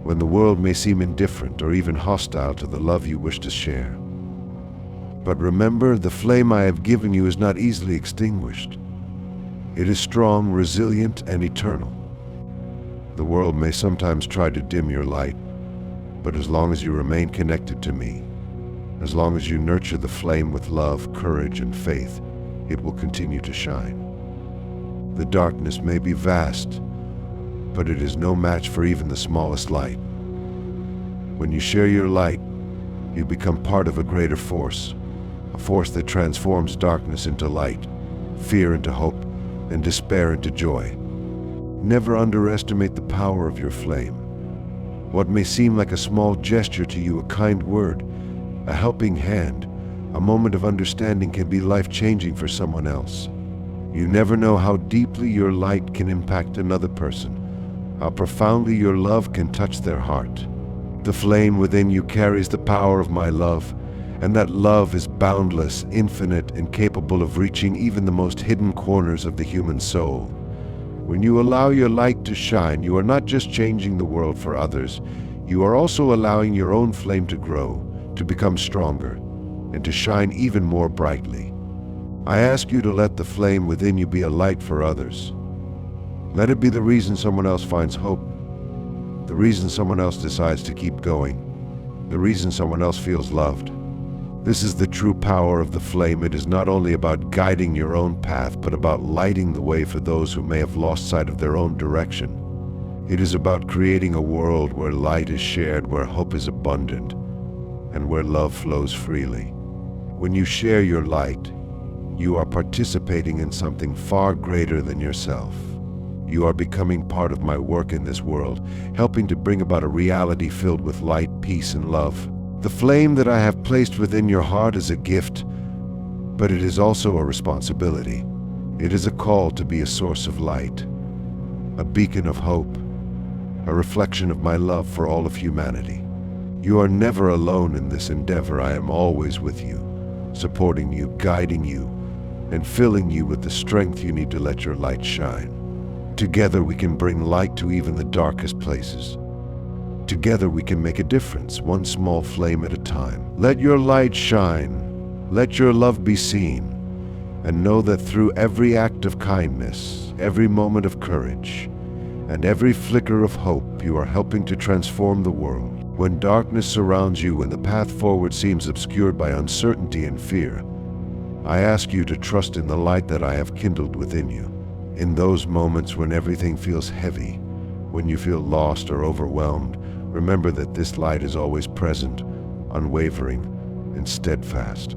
when the world may seem indifferent or even hostile to the love you wish to share. But remember, the flame I have given you is not easily extinguished. It is strong, resilient, and eternal. The world may sometimes try to dim your light, but as long as you remain connected to me, as long as you nurture the flame with love, courage, and faith, it will continue to shine. The darkness may be vast, but it is no match for even the smallest light. When you share your light, you become part of a greater force, a force that transforms darkness into light, fear into hope, and despair into joy. Never underestimate the power of your flame. What may seem like a small gesture to you, a kind word, a helping hand, a moment of understanding can be life-changing for someone else. You never know how deeply your light can impact another person, how profoundly your love can touch their heart. The flame within you carries the power of my love, and that love is boundless, infinite, and capable of reaching even the most hidden corners of the human soul. When you allow your light to shine, you are not just changing the world for others, you are also allowing your own flame to grow, to become stronger, and to shine even more brightly. I ask you to let the flame within you be a light for others. Let it be the reason someone else finds hope, the reason someone else decides to keep going, the reason someone else feels loved. This is the true power of the flame. It is not only about guiding your own path, but about lighting the way for those who may have lost sight of their own direction. It is about creating a world where light is shared, where hope is abundant, and where love flows freely. When you share your light, you are participating in something far greater than yourself. You are becoming part of my work in this world, helping to bring about a reality filled with light, peace, and love. The flame that I have placed within your heart is a gift, but it is also a responsibility. It is a call to be a source of light, a beacon of hope, a reflection of my love for all of humanity. You are never alone in this endeavor. I am always with you, supporting you, guiding you, and filling you with the strength you need to let your light shine. Together we can bring light to even the darkest places. Together we can make a difference, one small flame at a time. Let your light shine, let your love be seen, and know that through every act of kindness, every moment of courage, and every flicker of hope, you are helping to transform the world. When darkness surrounds you, when the path forward seems obscured by uncertainty and fear, I ask you to trust in the light that I have kindled within you. In those moments when everything feels heavy, when you feel lost or overwhelmed, remember that this light is always present, unwavering, and steadfast.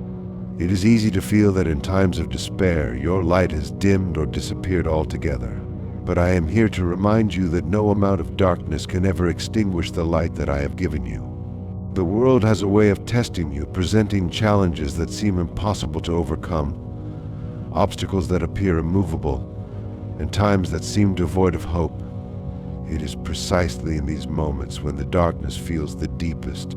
It is easy to feel that in times of despair, your light has dimmed or disappeared altogether. But I am here to remind you that no amount of darkness can ever extinguish the light that I have given you. The world has a way of testing you, presenting challenges that seem impossible to overcome, obstacles that appear immovable, and times that seem devoid of hope. It is precisely in these moments when the darkness feels the deepest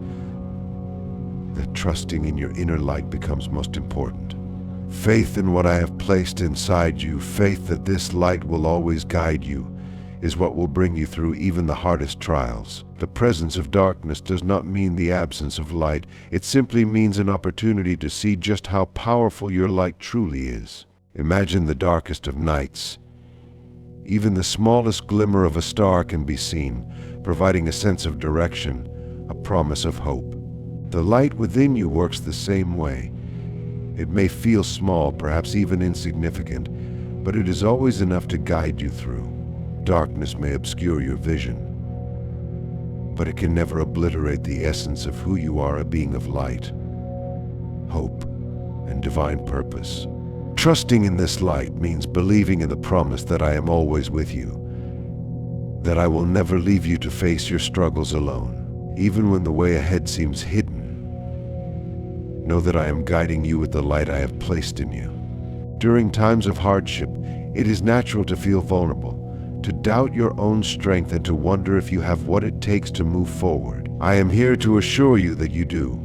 that trusting in your inner light becomes most important. Faith in what I have placed inside you, faith that this light will always guide you, is what will bring you through even the hardest trials. The presence of darkness does not mean the absence of light. It simply means an opportunity to see just how powerful your light truly is. Imagine the darkest of nights. Even the smallest glimmer of a star can be seen, providing a sense of direction, a promise of hope. The light within you works the same way. It may feel small, perhaps even insignificant, but it is always enough to guide you through. Darkness may obscure your vision, but it can never obliterate the essence of who you are, a being of light, hope, and divine purpose. Trusting in this light means believing in the promise that I am always with you, that I will never leave you to face your struggles alone, even when the way ahead seems hidden. Know that I am guiding you with the light I have placed in you. During times of hardship, it is natural to feel vulnerable, to doubt your own strength, and to wonder if you have what it takes to move forward. I am here to assure you that you do.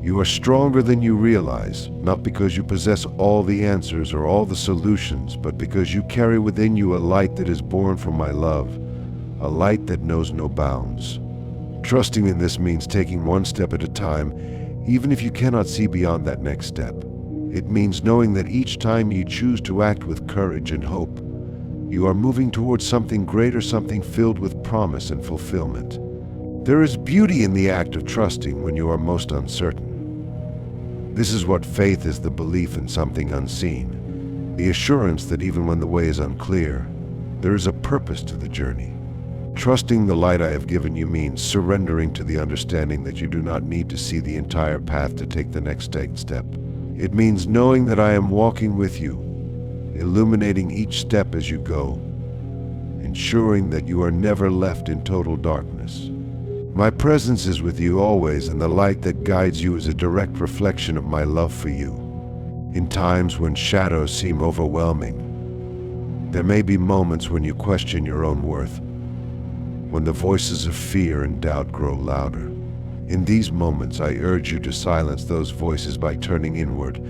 You are stronger than you realize, not because you possess all the answers or all the solutions, but because you carry within you a light that is born from my love, a light that knows no bounds. Trusting in this means taking one step at a time, even if you cannot see beyond that next step. It means knowing that each time you choose to act with courage and hope, you are moving towards something greater, something filled with promise and fulfillment. There is beauty in the act of trusting when you are most uncertain. This is what faith is: the belief in something unseen, the assurance that even when the way is unclear, there is a purpose to the journey. Trusting the light I have given you means surrendering to the understanding that you do not need to see the entire path to take the next step. It means knowing that I am walking with you, illuminating each step as you go, ensuring that you are never left in total darkness. My presence is with you always, and the light that guides you is a direct reflection of my love for you. In times when shadows seem overwhelming, there may be moments when you question your own worth, when the voices of fear and doubt grow louder. In these moments, I urge you to silence those voices by turning inward,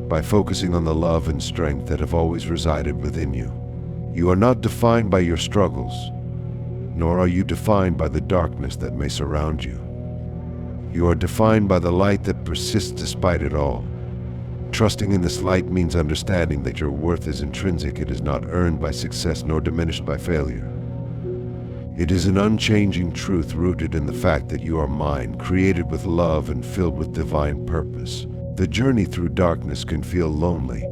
by focusing on the love and strength that have always resided within you. You are not defined by your struggles, nor are you defined by the darkness that may surround you. You are defined by the light that persists despite it all. Trusting in this light means understanding that your worth is intrinsic. It is not earned by success nor diminished by failure. It is an unchanging truth rooted in the fact that you are mine, created with love and filled with divine purpose. The journey through darkness can feel lonely,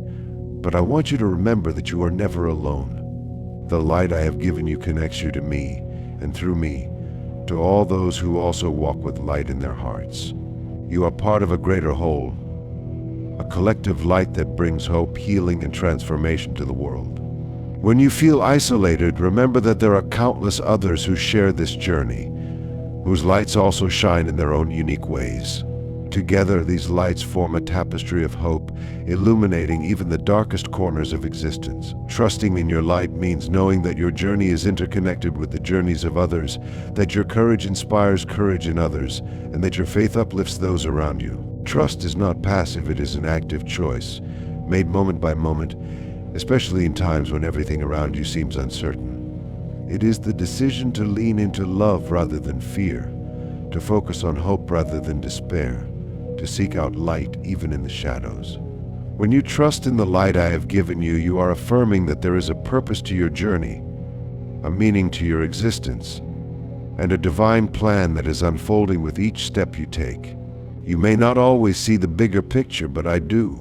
but I want you to remember that you are never alone. The light I have given you connects you to me, and through me, to all those who also walk with light in their hearts. You are part of a greater whole, a collective light that brings hope, healing, and transformation to the world. When you feel isolated, remember that there are countless others who share this journey, whose lights also shine in their own unique ways. Together, these lights form a tapestry of hope, illuminating even the darkest corners of existence. Trusting in your light means knowing that your journey is interconnected with the journeys of others, that your courage inspires courage in others, and that your faith uplifts those around you. Trust is not passive, it is an active choice, made moment by moment, especially in times when everything around you seems uncertain. It is the decision to lean into love rather than fear, to focus on hope rather than despair, to seek out light even in the shadows. When you trust in the light I have given you, you are affirming that there is a purpose to your journey, a meaning to your existence, and a divine plan that is unfolding with each step you take. You may not always see the bigger picture, but I do.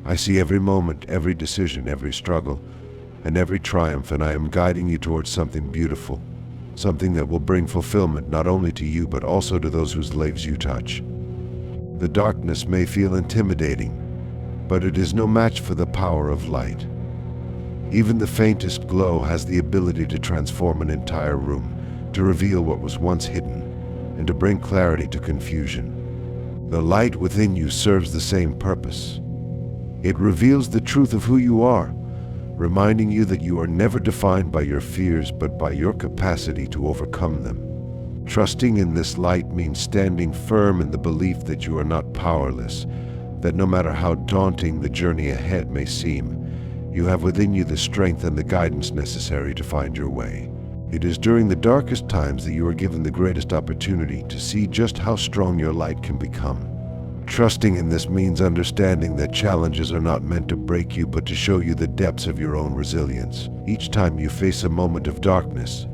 I see every moment, every decision, every struggle, and every triumph, and I am guiding you towards something beautiful, something that will bring fulfillment not only to you but also to those whose lives you touch. The darkness may feel intimidating, but it is no match for the power of light. Even the faintest glow has the ability to transform an entire room, to reveal what was once hidden, and to bring clarity to confusion. The light within you serves the same purpose. It reveals the truth of who you are, reminding you that you are never defined by your fears but by your capacity to overcome them. Trusting in this light means standing firm in the belief that you are not powerless, that no matter how daunting the journey ahead may seem, you have within you the strength and the guidance necessary to find your way. It is during the darkest times that you are given the greatest opportunity to see just how strong your light can become. Trusting in this means understanding that challenges are not meant to break you but to show you the depths of your own resilience. Each time you face a moment of darkness,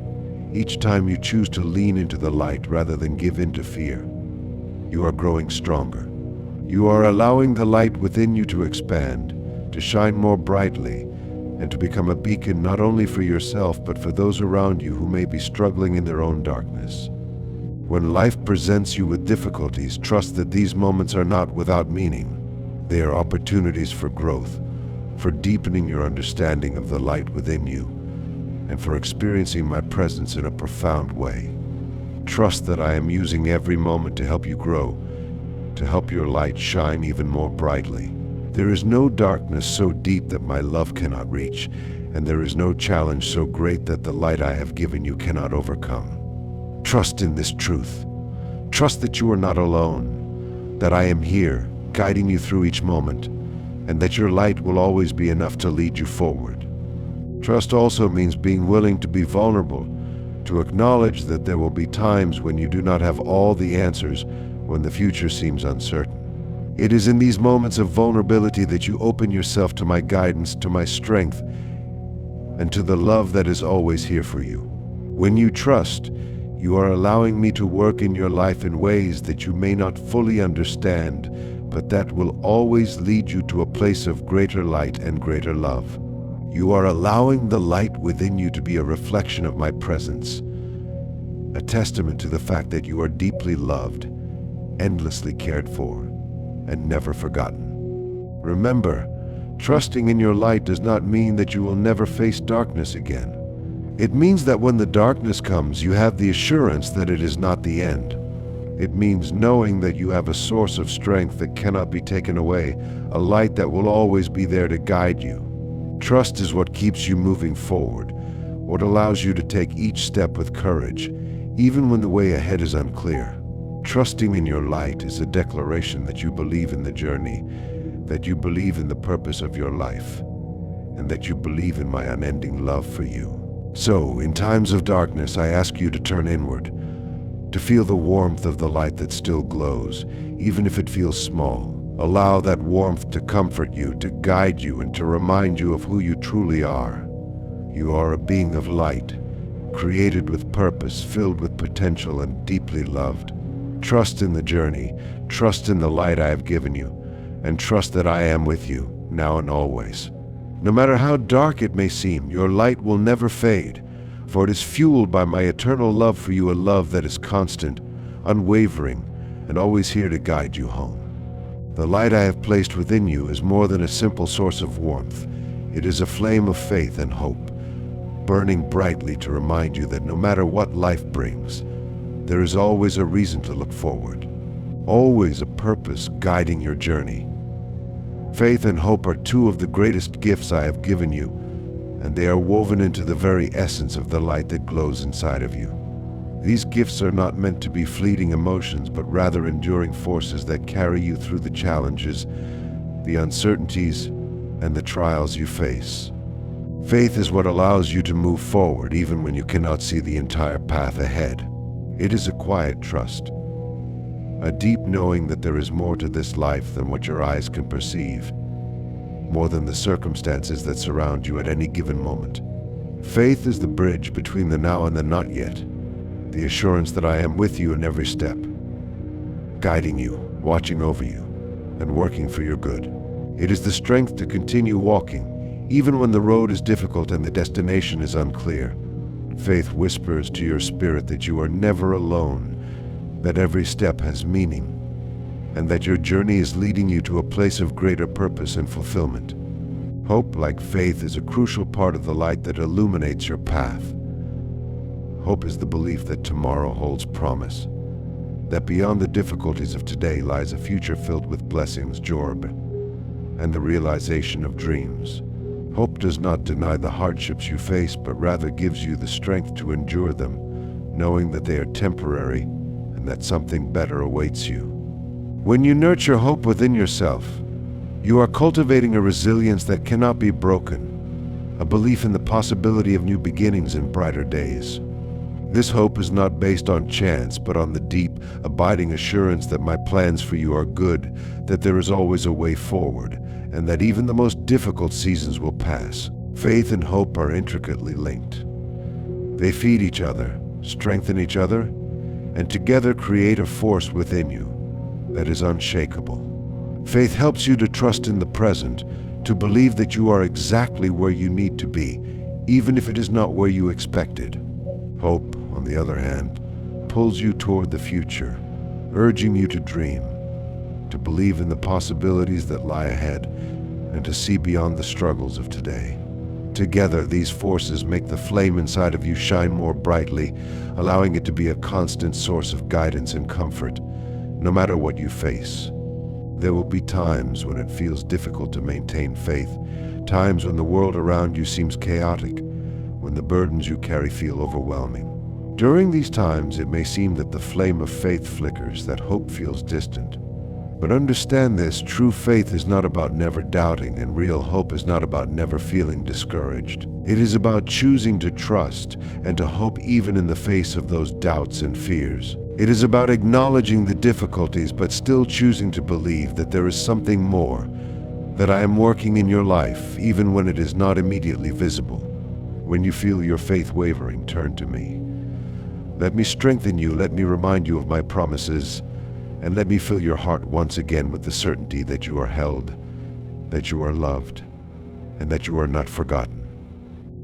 each time you choose to lean into the light rather than give in to fear, you are growing stronger. You are allowing the light within you to expand, to shine more brightly, and to become a beacon not only for yourself but for those around you who may be struggling in their own darkness. When life presents you with difficulties, trust that these moments are not without meaning. They are opportunities for growth, for deepening your understanding of the light within you, and for experiencing my presence in a profound way. Trust that I am using every moment to help you grow, to help your light shine even more brightly. There is no darkness so deep that my love cannot reach, and there is no challenge so great that the light I have given you cannot overcome. Trust in this truth. Trust that you are not alone, that I am here, guiding you through each moment, and that your light will always be enough to lead you forward. Trust also means being willing to be vulnerable, to acknowledge that there will be times when you do not have all the answers, when the future seems uncertain. It is in these moments of vulnerability that you open yourself to my guidance, to my strength, and to the love that is always here for you. When you trust, you are allowing me to work in your life in ways that you may not fully understand, but that will always lead you to a place of greater light and greater love. You are allowing the light within you to be a reflection of my presence, a testament to the fact that you are deeply loved, endlessly cared for, and never forgotten. Remember, trusting in your light does not mean that you will never face darkness again. It means that when the darkness comes, you have the assurance that it is not the end. It means knowing that you have a source of strength that cannot be taken away, a light that will always be there to guide you. Trust is what keeps you moving forward, what allows you to take each step with courage, even when the way ahead is unclear. Trusting in your light is a declaration that you believe in the journey, that you believe in the purpose of your life, and that you believe in my unending love for you. So, in times of darkness, I ask you to turn inward, to feel the warmth of the light that still glows, even if it feels small. Allow that warmth to comfort you, to guide you, and to remind you of who you truly are. You are a being of light, created with purpose, filled with potential, and deeply loved. Trust in the journey, trust in the light I have given you, and trust that I am with you, now and always. No matter how dark it may seem, your light will never fade, for it is fueled by my eternal love for you, a love that is constant, unwavering, and always here to guide you home. The light I have placed within you is more than a simple source of warmth. It is a flame of faith and hope, burning brightly to remind you that no matter what life brings, there is always a reason to look forward, always a purpose guiding your journey. Faith and hope are two of the greatest gifts I have given you, and they are woven into the very essence of the light that glows inside of you. These gifts are not meant to be fleeting emotions, but rather enduring forces that carry you through the challenges, the uncertainties, and the trials you face. Faith is what allows you to move forward even when you cannot see the entire path ahead. It is a quiet trust, a deep knowing that there is more to this life than what your eyes can perceive, more than the circumstances that surround you at any given moment. Faith is the bridge between the now and the not yet, the assurance that I am with you in every step, guiding you, watching over you, and working for your good. It is the strength to continue walking, even when the road is difficult and the destination is unclear. Faith whispers to your spirit that you are never alone, that every step has meaning, and that your journey is leading you to a place of greater purpose and fulfillment. Hope, like faith, is a crucial part of the light that illuminates your path. Hope is the belief that tomorrow holds promise, that beyond the difficulties of today lies a future filled with blessings, joy, and the realization of dreams. Hope does not deny the hardships you face, but rather gives you the strength to endure them, knowing that they are temporary and that something better awaits you. When you nurture hope within yourself, you are cultivating a resilience that cannot be broken, a belief in the possibility of new beginnings and brighter days. This hope is not based on chance, but on the deep, abiding assurance that my plans for you are good, that there is always a way forward, and that even the most difficult seasons will pass. Faith and hope are intricately linked. They feed each other, strengthen each other, and together create a force within you that is unshakable. Faith helps you to trust in the present, to believe that you are exactly where you need to be, even if it is not where you expected. Hope, on the other hand, pulls you toward the future, urging you to dream, to believe in the possibilities that lie ahead, and to see beyond the struggles of today. Together, these forces make the flame inside of you shine more brightly, allowing it to be a constant source of guidance and comfort, no matter what you face. There will be times when it feels difficult to maintain faith, times when the world around you seems chaotic, when the burdens you carry feel overwhelming. During these times, it may seem that the flame of faith flickers, that hope feels distant. But understand this, true faith is not about never doubting, and real hope is not about never feeling discouraged. It is about choosing to trust and to hope even in the face of those doubts and fears. It is about acknowledging the difficulties but still choosing to believe that there is something more, that I am working in your life even when it is not immediately visible. When you feel your faith wavering, turn to me. Let me strengthen you, let me remind you of my promises, and let me fill your heart once again with the certainty that you are held, that you are loved, and that you are not forgotten.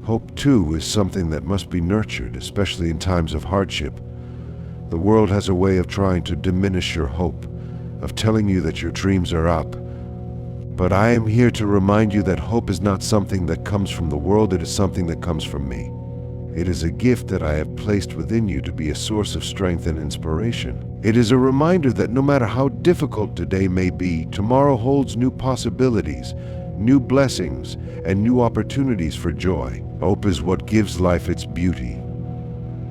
Hope, too, is something that must be nurtured, especially in times of hardship. The world has a way of trying to diminish your hope, of telling you that your dreams are up. But I am here to remind you that hope is not something that comes from the world, it is something that comes from me. It is a gift that I have placed within you to be a source of strength and inspiration. It is a reminder that no matter how difficult today may be, tomorrow holds new possibilities, new blessings, and new opportunities for joy. Hope is what gives life its beauty,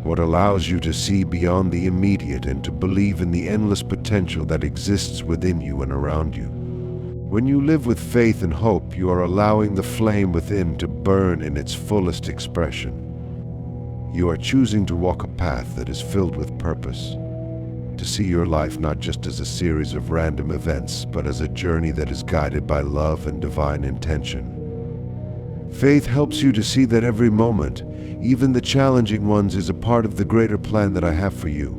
what allows you to see beyond the immediate and to believe in the endless potential that exists within you and around you. When you live with faith and hope, you are allowing the flame within to burn in its fullest expression. You are choosing to walk a path that is filled with purpose, to see your life not just as a series of random events, but as a journey that is guided by love and divine intention. Faith helps you to see that every moment, even the challenging ones, is a part of the greater plan that I have for you.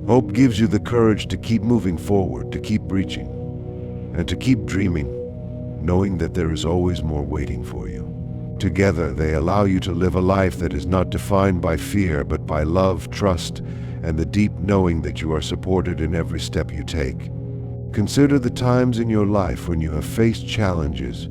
Hope gives you the courage to keep moving forward, to keep reaching, and to keep dreaming, knowing that there is always more waiting for you. Together, they allow you to live a life that is not defined by fear, but by love, trust, and the deep knowing that you are supported in every step you take. Consider the times in your life when you have faced challenges,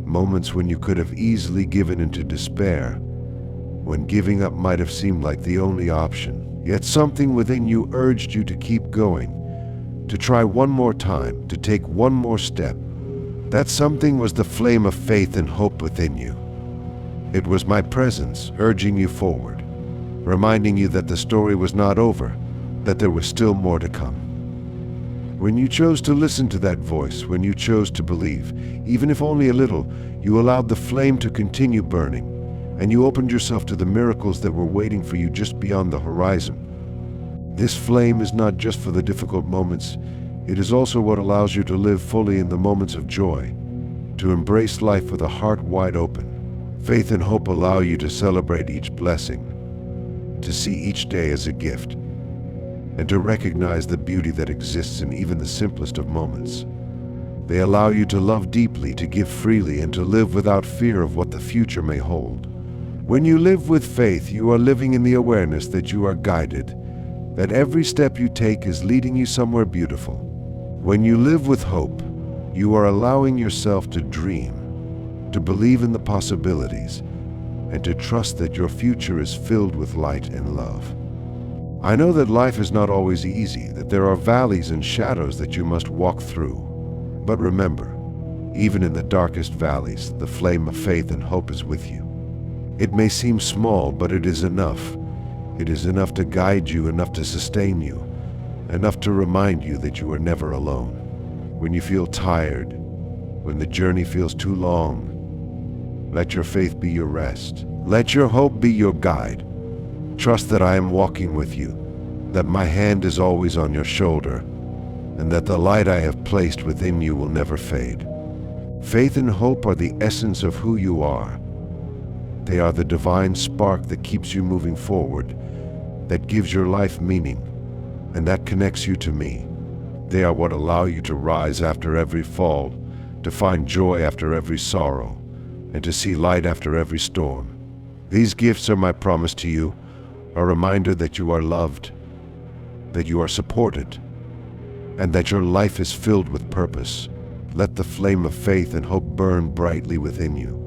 moments when you could have easily given into despair, when giving up might have seemed like the only option. Yet something within you urged you to keep going, to try one more time, to take one more step. That something was the flame of faith and hope within you. It was my presence urging you forward, reminding you that the story was not over, that there was still more to come. When you chose to listen to that voice, when you chose to believe, even if only a little, you allowed the flame to continue burning, and you opened yourself to the miracles that were waiting for you just beyond the horizon. This flame is not just for the difficult moments, it is also what allows you to live fully in the moments of joy, to embrace life with a heart wide open. Faith and hope allow you to celebrate each blessing, to see each day as a gift, and to recognize the beauty that exists in even the simplest of moments. They allow you to love deeply, to give freely, and to live without fear of what the future may hold. When you live with faith, you are living in the awareness that you are guided, that every step you take is leading you somewhere beautiful. When you live with hope, you are allowing yourself to dream, to believe in the possibilities, and to trust that your future is filled with light and love. I know that life is not always easy, that there are valleys and shadows that you must walk through. But remember, even in the darkest valleys, the flame of faith and hope is with you. It may seem small, but it is enough. It is enough to guide you, enough to sustain you, enough to remind you that you are never alone. When you feel tired, when the journey feels too long, let your faith be your rest. Let your hope be your guide. Trust that I am walking with you, that my hand is always on your shoulder, and that the light I have placed within you will never fade. Faith and hope are the essence of who you are. They are the divine spark that keeps you moving forward, that gives your life meaning, and that connects you to me. They are what allow you to rise after every fall, to find joy after every sorrow, and to see light after every storm. These gifts are my promise to you, a reminder that you are loved, that you are supported, and that your life is filled with purpose. Let the flame of faith and hope burn brightly within you.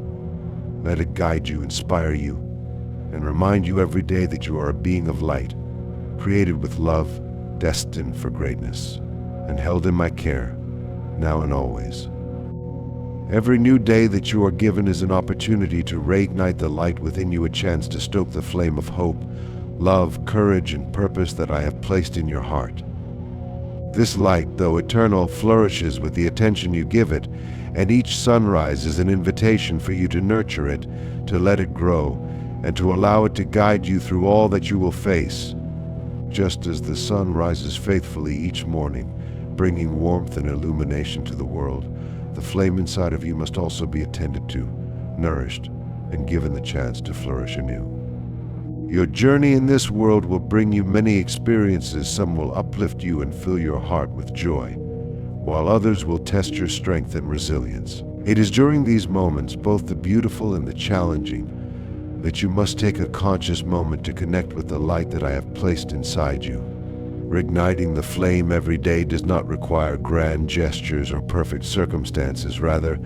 Let it guide you, inspire you, and remind you every day that you are a being of light, created with love, destined for greatness, and held in my care, now and always. Every new day that you are given is an opportunity to reignite the light within you, a chance to stoke the flame of hope, love, courage, and purpose that I have placed in your heart. This light, though eternal, flourishes with the attention you give it, and each sunrise is an invitation for you to nurture it, to let it grow, and to allow it to guide you through all that you will face. Just as the sun rises faithfully each morning, bringing warmth and illumination to the world, the flame inside of you must also be attended to, nourished, and given the chance to flourish anew. Your journey in this world will bring you many experiences. Some will uplift you and fill your heart with joy, while others will test your strength and resilience. It is during these moments, both the beautiful and the challenging, that you must take a conscious moment to connect with the light that I have placed inside you. Reigniting the flame every day does not require grand gestures or perfect circumstances. Rather,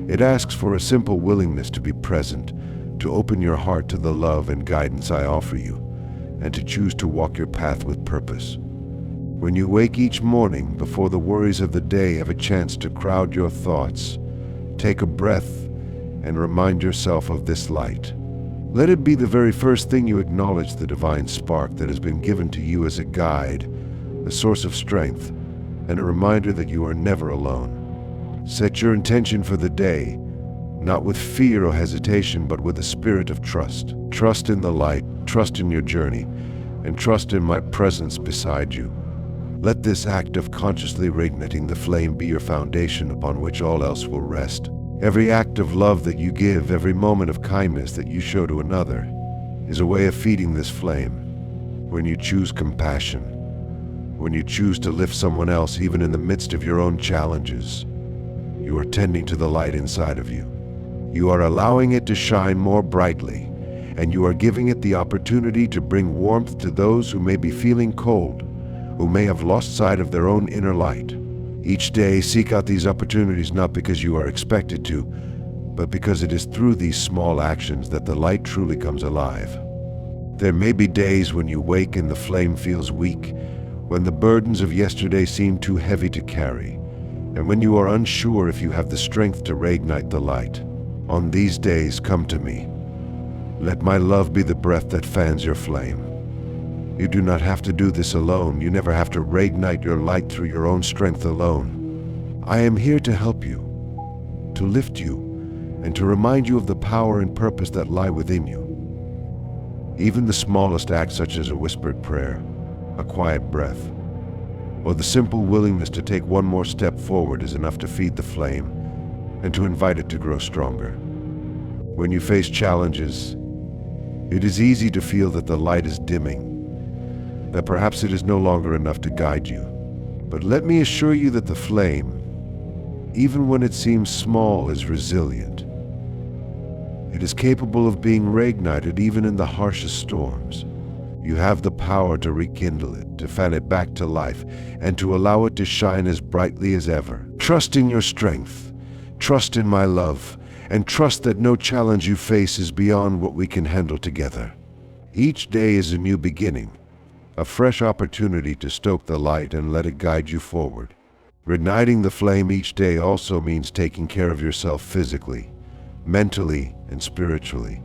it asks for a simple willingness to be present, to open your heart to the love and guidance I offer you, and to choose to walk your path with purpose. When you wake each morning, before the worries of the day have a chance to crowd your thoughts, take a breath and remind yourself of this light. Let it be the very first thing you acknowledge, the divine spark that has been given to you as a guide, a source of strength, and a reminder that you are never alone. Set your intention for the day, not with fear or hesitation, but with a spirit of trust. Trust in the light, trust in your journey, and trust in my presence beside you. Let this act of consciously reigniting the flame be your foundation upon which all else will rest. Every act of love that you give, every moment of kindness that you show to another, is a way of feeding this flame. When you choose compassion, when you choose to lift someone else even in the midst of your own challenges, you are tending to the light inside of you. You are allowing it to shine more brightly, and you are giving it the opportunity to bring warmth to those who may be feeling cold, who may have lost sight of their own inner light. Each day, seek out these opportunities not because you are expected to, but because it is through these small actions that the light truly comes alive. There may be days when you wake and the flame feels weak, when the burdens of yesterday seem too heavy to carry, and when you are unsure if you have the strength to reignite the light. On these days, come to me. Let my love be the breath that fans your flame. You do not have to do this alone. You never have to reignite your light through your own strength alone. I am here to help you, to lift you, and to remind you of the power and purpose that lie within you. Even the smallest act, such as a whispered prayer, a quiet breath, or the simple willingness to take one more step forward, is enough to feed the flame and to invite it to grow stronger. When you face challenges, it is easy to feel that the light is dimming, that perhaps it is no longer enough to guide you. But let me assure you that the flame, even when it seems small, is resilient. It is capable of being reignited even in the harshest storms. You have the power to rekindle it, to fan it back to life, and to allow it to shine as brightly as ever. Trust in your strength, trust in my love, and trust that no challenge you face is beyond what we can handle together. Each day is a new beginning, a fresh opportunity to stoke the light and let it guide you forward. Reigniting the flame each day also means taking care of yourself physically, mentally, and spiritually.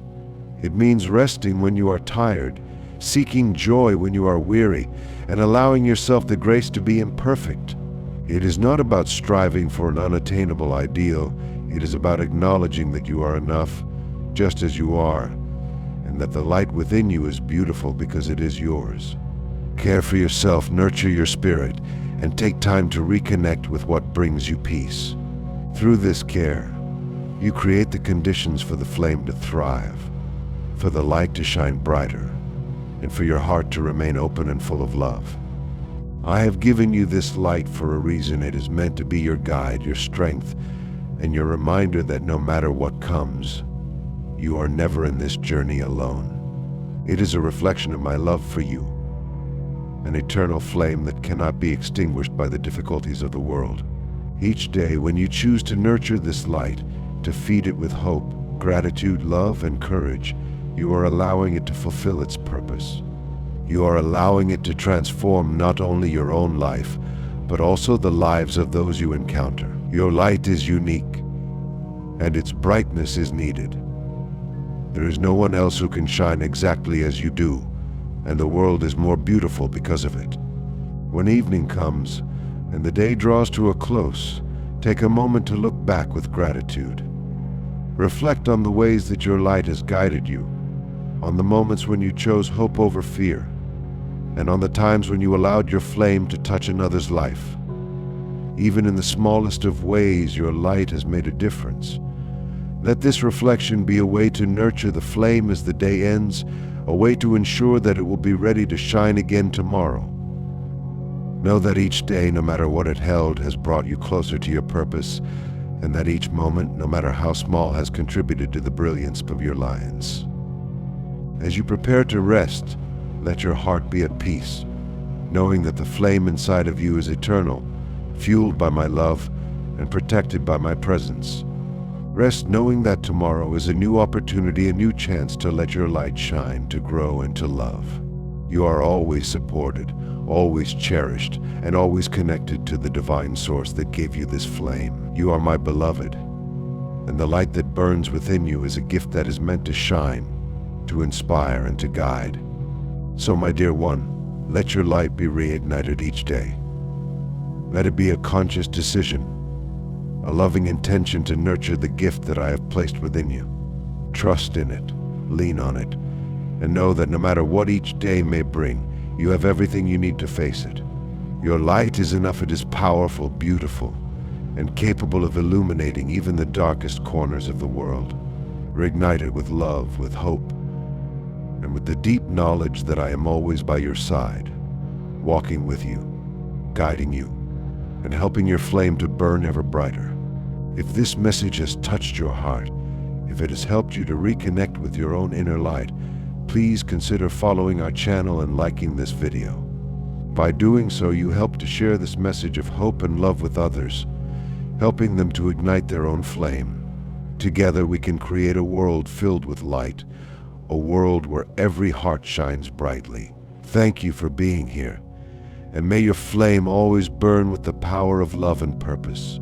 It means resting when you are tired, seeking joy when you are weary, and allowing yourself the grace to be imperfect. It is not about striving for an unattainable ideal. It is about acknowledging that you are enough, just as you are, and that the light within you is beautiful because it is yours. Care for yourself, nurture your spirit, and take time to reconnect with what brings you peace. Through this care, you create the conditions for the flame to thrive, for the light to shine brighter, and for your heart to remain open and full of love. I have given you this light for a reason. It is meant to be your guide, your strength, and your reminder that no matter what comes, you are never in this journey alone. It is a reflection of my love for you, an eternal flame that cannot be extinguished by the difficulties of the world. Each day, when you choose to nurture this light, to feed it with hope, gratitude, love, and courage, you are allowing it to fulfill its purpose. You are allowing it to transform not only your own life, but also the lives of those you encounter. Your light is unique, and its brightness is needed. There is no one else who can shine exactly as you do, and the world is more beautiful because of it. When evening comes, and the day draws to a close, take a moment to look back with gratitude. Reflect on the ways that your light has guided you, on the moments when you chose hope over fear, and on the times when you allowed your flame to touch another's life. Even in the smallest of ways, your light has made a difference. Let this reflection be a way to nurture the flame as the day ends, a way to ensure that it will be ready to shine again tomorrow. Know that each day, no matter what it held, has brought you closer to your purpose, and that each moment, no matter how small, has contributed to the brilliance of your lions. As you prepare to rest, let your heart be at peace, knowing that the flame inside of you is eternal, fueled by my love and protected by my presence. Rest knowing that tomorrow is a new opportunity, a new chance to let your light shine, to grow and to love. You are always supported, always cherished, and always connected to the divine source that gave you this flame. You are my beloved, and the light that burns within you is a gift that is meant to shine, to inspire, and to guide. So, my dear one, let your light be reignited each day. Let it be a conscious decision, a loving intention to nurture the gift that I have placed within you. Trust in it, lean on it, and know that no matter what each day may bring, you have everything you need to face it. Your light is enough. It is powerful, beautiful, and capable of illuminating even the darkest corners of the world. Reignite it with love, with hope, and with the deep knowledge that I am always by your side, walking with you, guiding you, and helping your flame to burn ever brighter. If this message has touched your heart, if it has helped you to reconnect with your own inner light, please consider following our channel and liking this video. By doing so, you help to share this message of hope and love with others, helping them to ignite their own flame. Together we can create a world filled with light, a world where every heart shines brightly. Thank you for being here, and may your flame always burn with the power of love and purpose.